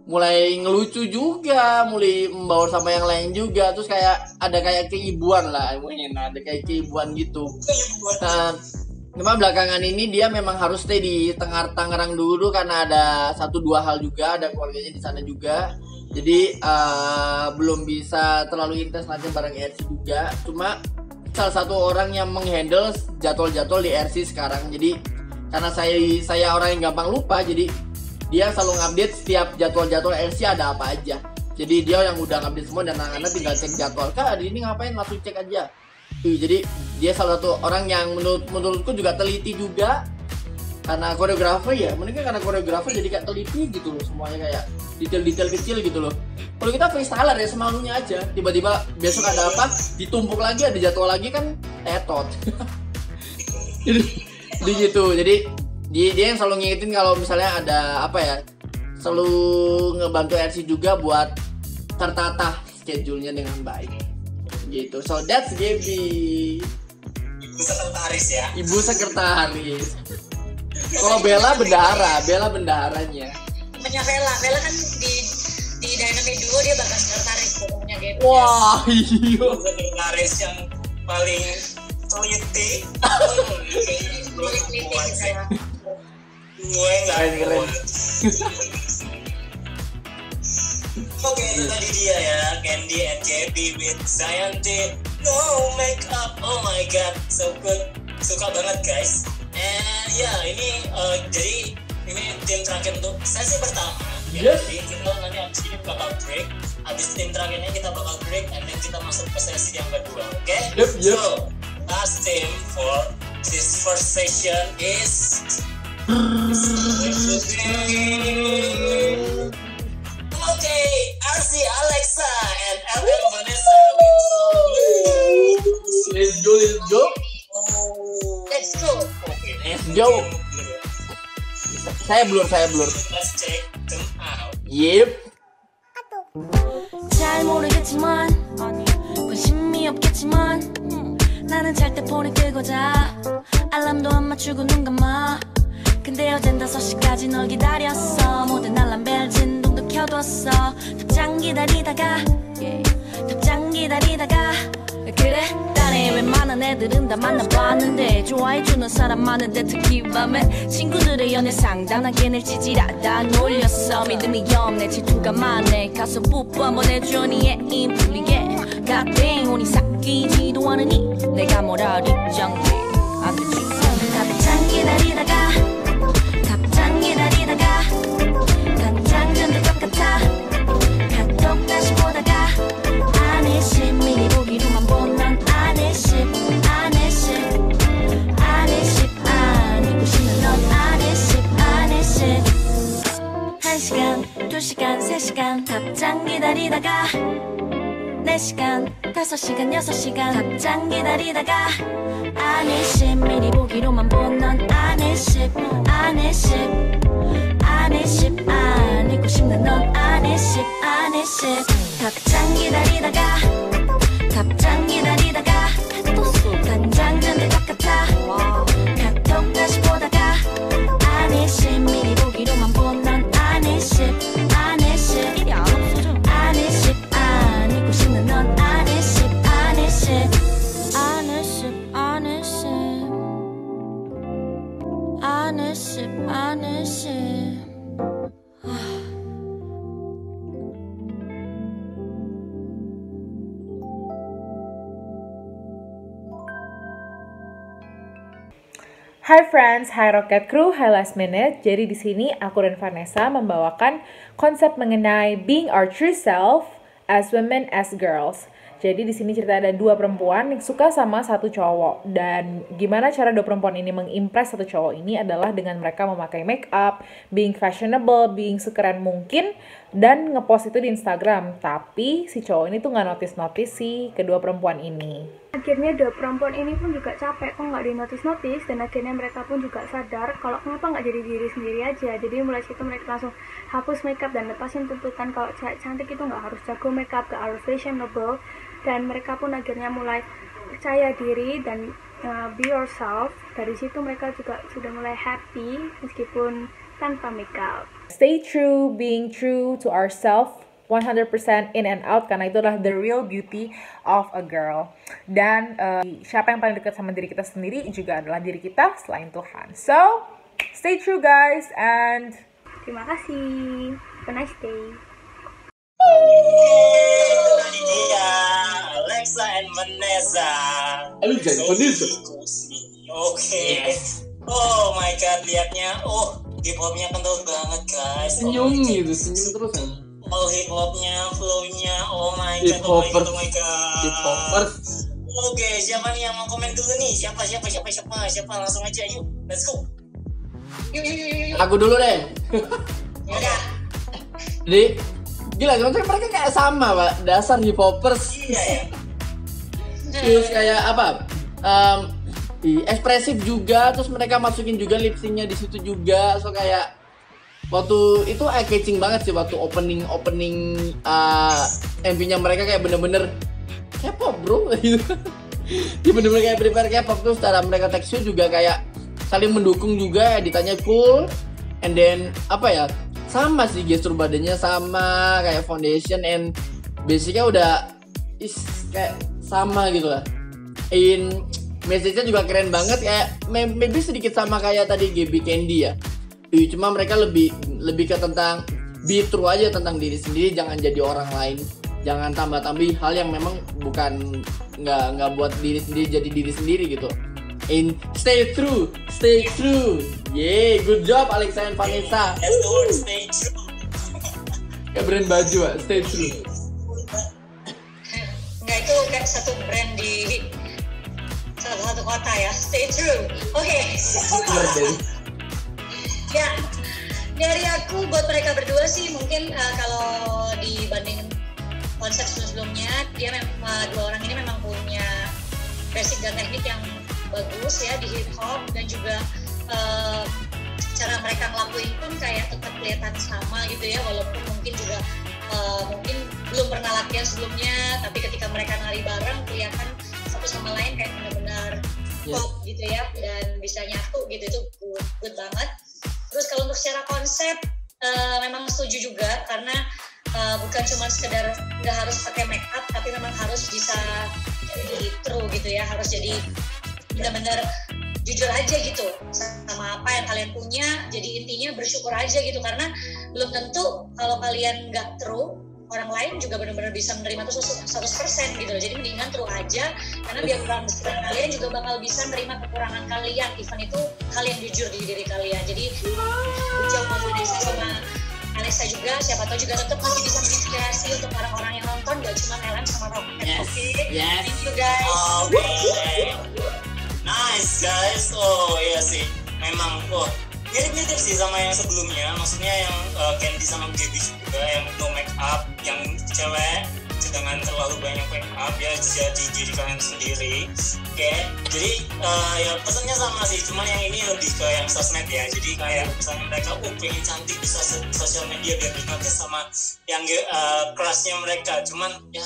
mulai ngelucu juga, mulai membaur sama yang lain juga. Terus kayak ada kayak keibuan lah, ada kayak keibuan gitu. Nah, cuma belakangan ini dia memang harus stay di Tangerang dulu karena ada 1-2 hal juga, ada keluarganya di sana juga. Jadi belum bisa terlalu intens latihan bareng RC juga. Cuma salah satu orang yang menghandle jadwal-jadwal di RC sekarang. Jadi karena saya orang yang gampang lupa, jadi dia selalu ngupdate setiap jadwal-jadwal RC ada apa aja. Jadi dia yang udah ngupdate semua dan anak-anak tinggal cek jadwal. Kak, hari ini ngapain? Langsung cek aja. Jadi dia salah satu orang yang menurutku juga teliti juga. Karena koreografer ya, mungkin karena koreografer jadi kayak teliti gitu loh. Semuanya kayak detail-detail kecil gitu loh. Kalau kita freestyler ya semaunya aja. Tiba-tiba besok ada apa, ditumpuk lagi, ada jadwal lagi kan tetot. Jadi gitu. Jadi dia yang selalu ngingetin kalau misalnya ada apa ya, selalu ngebantu RC juga buat tertata schedule-nya dengan baik gitu. So that's Gaby, ibu sekretaris ya. Ibu sekretaris. Kalau Bella bendaharanya. Temennya Bella kan di Dynamite Duo dia bakal sekretaris pokoknya Gaby. Wah, iya. Sekretaris yang paling teliti. Gue nggak keren. Oke, itu tadi dia ya, Candy and Gaby with Scienti No Makeup. Oh my god, so good, suka banget guys. And ya ini jadi ini tim terakhir untuk sesi pertama. Yes. Jadi kita nanti abis ini bakal break. Abis tim terakhirnya kita bakal break, and then kita masuk ke sesi yang kedua. Oke? Yep. So last team for this first session is okay, RC Alexa and LM Vanessa with Let's go. Let's go. Okay, let's go. Saya blur. Let's check them out. Yep. 잘 모르겠지만 관심이 없겠지만 나는 잘 때 폰을 끄고 자 알람도 안 맞추고 눈 감아 근데 어젠 5시까지 널 기다렸어 모든 알람 벨 진동도 켜뒀어 답장 기다리다가 그래 딸에 웬만한 애들은 다 만나봤는데 좋아해주는 사람 많은데 특히 밤에 친구들의 연애 상당하게 낼 찌질하다 놀렸어 믿음이 없네 질투가 많네 가서 뽀뽀 한번 해줘 니 애인 풀리게 갓땡 사귀지도 않으니 내가 뭐라 입장해 안 되지 답장 기다리다가 당장 전들 것 같아 카톡 다시 보다가 안해십 미리 보기로만 본 넌 안해십 아니고 싶은 넌 안해십 1시간 2시간 3시간 답장 기다리다가 4시간 5시간 6시간 답장 기다리다가 안해십 미리 보기로만 본 넌 안해십 아니고 싶은 넌 안해십 답장 기다리다가 당장 전들 것 같아 카톡 다시 보다가 안해십 Hi friends, hi Rocket Crew, hi Last Minute. Jadi di sini aku dan Vanessa membawakan konsep mengenai being our true self as women as girls. Jadi di sini cerita ada dua perempuan yang suka sama satu cowok, dan gimana cara dua perempuan ini mengimpress satu cowok ini adalah dengan mereka memakai make up, being fashionable, being sekeren mungkin, dan ngepost itu di Instagram. Tapi si cowok ini tuh nggak notice si kedua perempuan ini. Akhirnya dua perempuan ini pun juga capek kok nggak di notice, dan akhirnya mereka pun juga sadar kalau kenapa nggak jadi diri sendiri aja. Jadi mulai situ mereka langsung hapus makeup dan lepasin tuntutan kalau cewek cantik itu nggak harus jago makeup, nggak harus fashionable, dan mereka pun akhirnya mulai percaya diri dan be yourself. Dari situ mereka juga sudah mulai happy meskipun tanpa makeup. Stay true, being true to ourselves 100% in and out, karena itu adalah the real beauty of a girl. Dan siapa yang paling dekat sama diri kita sendiri juga adalah diri kita selain Tuhan. So, stay true guys, and terima kasih. Have a nice day. Tadi dia Alexa and Vanessa. Oke. Oh my god, liatnya. Oh, hip-hopnya kental banget guys. Senyum gitu, senyum terus kan. Oh, hip-hopnya, flow-nya. Oh my god, oh my god. Hip-hopers. Oke, siapa nih yang mau komen dulu nih? Siapa? Langsung aja, yuk. Let's go. Yuk. Aku dulu deh. Yaudah. Jadi gila, maksudnya mereka kayak sama Pak, dasar hip-hopers. Iya ya. Terus kayak apa? Ekspresif juga, terus mereka masukin juga lip sync-nya di situ juga. So kayak waktu itu eye catching banget sih waktu opening MV-nya mereka kayak bener-bener K-pop bro gitu. Dia bener-bener kayak prepare K-pop, terus cara mereka tekstur juga kayak saling mendukung juga, editannya cool. And then apa ya? Sama sih gestur badannya sama kayak foundation, and basicnya udah kayak sama gitu lah. In message-nya juga keren banget, kayak maybe sedikit sama kayak tadi GB Candy ya. Cuma mereka lebih ke tentang be true aja tentang diri sendiri, jangan jadi orang lain, jangan tambah-tambah hal yang memang bukan nggak buat diri sendiri jadi diri sendiri gitu. In stay true. Yeah, good job Alexa and Vanessa. That's the word, stay true. Kayak brand baju ah, stay true. Enggak, itu kayak satu brand di satu kota ya, stay true. Oke. Ya, dari aku buat mereka berdua sih mungkin kalau dibandingin konsep sebelumnya, dia dua orang ini memang punya basic dan teknik yang bagus ya di hip hop, dan juga cara mereka ngelakuin pun kayak tetap kelihatan sama gitu ya, walaupun mungkin juga mungkin belum pernah latihan sebelumnya, tapi ketika mereka nari bareng kelihatan satu sama lain kayak benar-benar pop gitu ya, dan bisa nyatu gitu, itu good banget. Terus kalau untuk secara konsep memang setuju juga, karena bukan cuma sekedar nggak harus pakai make up, tapi memang harus bisa jadi true gitu ya, harus jadi benar-benar jujur aja gitu sama apa yang kalian punya. Jadi intinya bersyukur aja gitu, karena belum tentu kalau kalian nggak true, orang lain juga benar-benar bisa menerima itu 100% gitu loh. Jadi mendingan true aja, karena biar orang besar kalian juga bakal bisa menerima kekurangan kalian, even itu kalian jujur di diri kalian. Jadi jauh Vanessa sama Alexa juga, siapa tahu juga tetap masih bisa menginspirasi untuk orang-orang yang nonton, gak cuma LM sama Rocket. Yes. Thank you guys. Okay. Nice guys. Oh iya sih, memang mirip-mirip sih sama yang sebelumnya. Maksudnya yang Candy sama Gaby juga, yang no make up, yang cewek jangan terlalu banyak make up ya, jadi diri kalian sendiri. Oke, jadi ya pesannya sama sih, cuman yang ini lebih ke yang sosmed ya. Jadi kayak misalnya mereka pengen cantik di sosial media biar dinotis sama yang crushnya mereka, cuman ya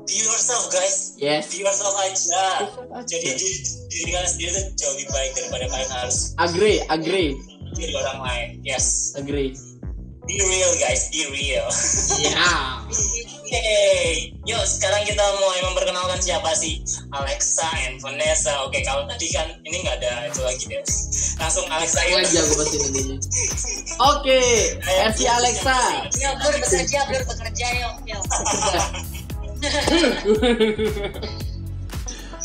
be yourself guys. Yes. Be yourself aja. Jadi diri kalian sendiri tuh jauh lebih baik daripada kalian harus agree diri orang lain. Yes, agree. Be real guys, be real. Yeah. Oke, yuk sekarang kita mulai memperkenalkan siapa sih Alexa and Vanessa. Oke, kalau tadi kan ini nggak ada itu lagi deh. Langsung Alexa aja gue pasti nantinya. Oke, versi Alexa. Yo, Blur bekerja yuk.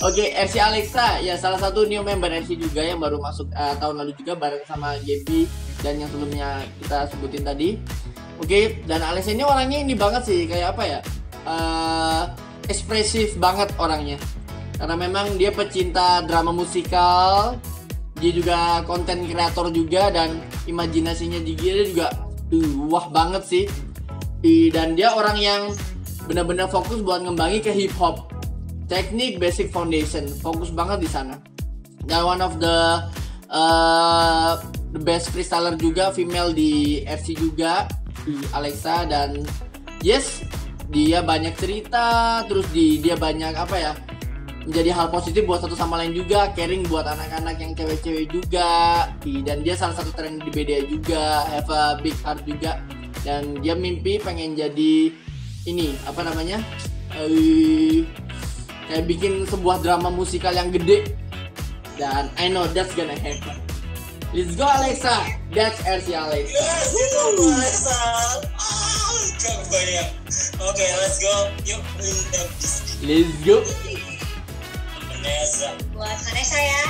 Oke, RC Alexa ya salah satu new member RC juga yang baru masuk tahun lalu juga bareng sama Gaby dan yang sebelumnya kita sebutin tadi. Oke, dan Alexa ini orangnya ini banget sih, kayak apa ya? Ekspresif banget orangnya. Karena memang dia pecinta drama musikal, dia juga konten kreator juga dan imajinasinya dia juga wah banget sih. Dan dia orang yang benar-benar fokus buat ngembangi ke hip hop. Teknik basic foundation, fokus banget di sana. Dan one of the best freestyler juga female di RC juga, di Alexa. Dan yes, dia banyak cerita, terus dia banyak apa ya, menjadi hal positif buat satu sama lain juga, caring buat anak-anak yang cewek-cewek juga. Dan dia salah satu tren di BDA juga, have a big heart juga. Dan dia mimpi pengen jadi ini apa namanya, kayak bikin sebuah drama musikal yang gede. Dan I know that's gonna happen. Let's go Alexa, that's RC Alexa. Yes, itu Alexa. Gak kebayang. Oke, let's go. Yuk, let's go. Vanessa. Buat Vanessa ya.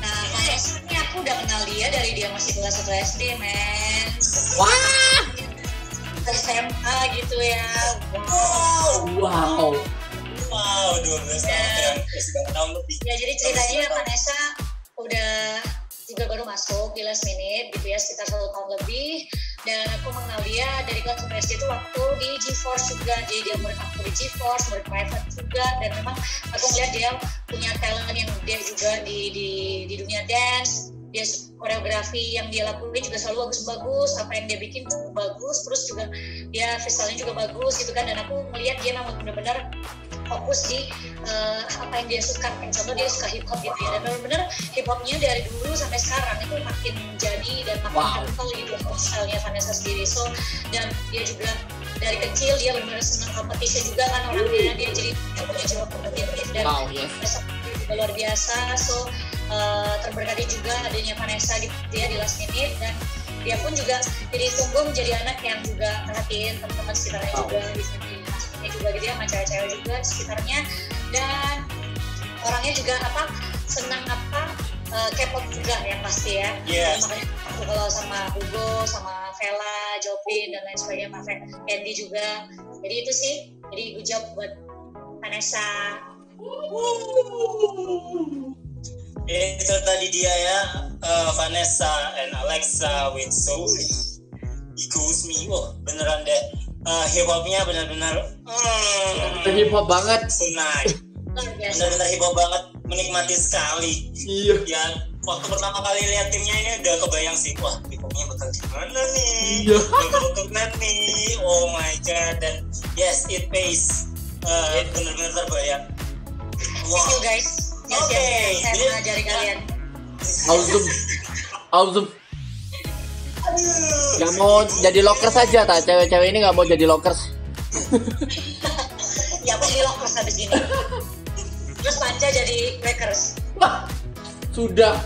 Nah, Vanessa ini aku udah kenal dia dari dia masih kelas 1 SD, men. Wah. SMA gitu ya. Wow. Wow, 12 tahun lebih. Ya, jadi ceritanya Vanessa udah juga baru masuk di last minute gitu ya, sekitar 1 tahun lebih. Dan aku mengenal dia dari kelas SD itu waktu di GeForce juga. Jadi dia murid aku di GeForce, murid private juga. Dan memang aku melihat dia punya talent yang dia juga di dunia dance. Dia koreografi yang dia lakuin juga selalu bagus-bagus, apa yang dia bikin tuh bagus, terus juga dia freestyle-nya juga bagus gitu kan. Dan aku melihat dia memang benar-benar fokus di apa yang dia suka. Contoh dia suka hip hop gitu ya, dan benar-benar hip hopnya dari dulu sampai sekarang itu makin jadi dan makin kental gitu stylenya Vanessa sendiri. So, dan dia juga dari kecil dia benar-benar senang kompetisi juga kan orangnya. Dia jadi punya jiwa kompetitif dan juga luar biasa. So terberkati juga adanya Vanessa di last minute, dan dia pun juga jadi tumbuh menjadi anak yang juga perhatiin teman-teman sekitarnya juga di sini, juga gitu ya, sama cewek-cewek juga di sekitarnya. Dan orangnya juga apa, senang apa K-pop juga yang pasti ya. Makanya aku kalau sama Hugo, sama Vela, Jopin dan lain sebagainya, sama Candy juga. Jadi itu sih, jadi good job buat Vanessa. Itu tadi dia ya, Vanessa and Alexa with Sophie. Equals me. Wah, beneran deh. Hip hopnya benar-benar hip hop banget. Tonight. Benar-benar hip hop banget, menikmati sekali. Iya. Ya, waktu pertama kali lihat timnya ini udah kebayang sih, wah hip hopnya bakal gimana nih? Iya. Bakal keren nih. Oh my god. Dan yes, it pays. Benar-benar terbayang. Wow. Thank you guys. Oke, saya mengajari kalian. Awesome. Gak mau jadi lockers saja, tak? Cewek-cewek ini gak mau jadi lockers. Ya, aku jadi lockers habis ini. Terus Panca jadi breakers. Sudah.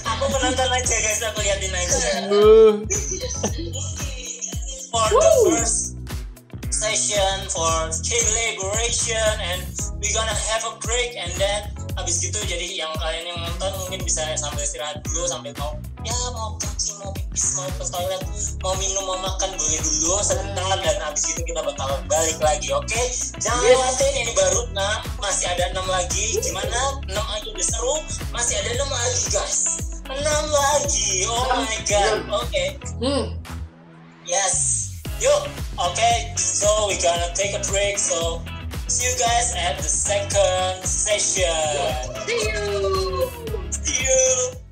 Aku penonton aja guys, aku liatin aja. For the first session for child liberation, and we gonna have a break, and then habis gitu jadi yang kalian yang nonton mungkin bisa sambil istirahat dulu, sambil mau kencing, mau pipis, mau ke toilet, mau minum, mau makan, boleh dulu sebentar, dan habis itu kita bakal balik lagi. Oke? Jangan lewatin, ini baru 6, masih ada 6 lagi. Gimana? 6 aja udah seru, masih ada 6 lagi guys, 6 lagi. Oh my god. Oke. Yes. Yuk, okay, so we gonna take a break, so see you guys at the second session. See you. See you.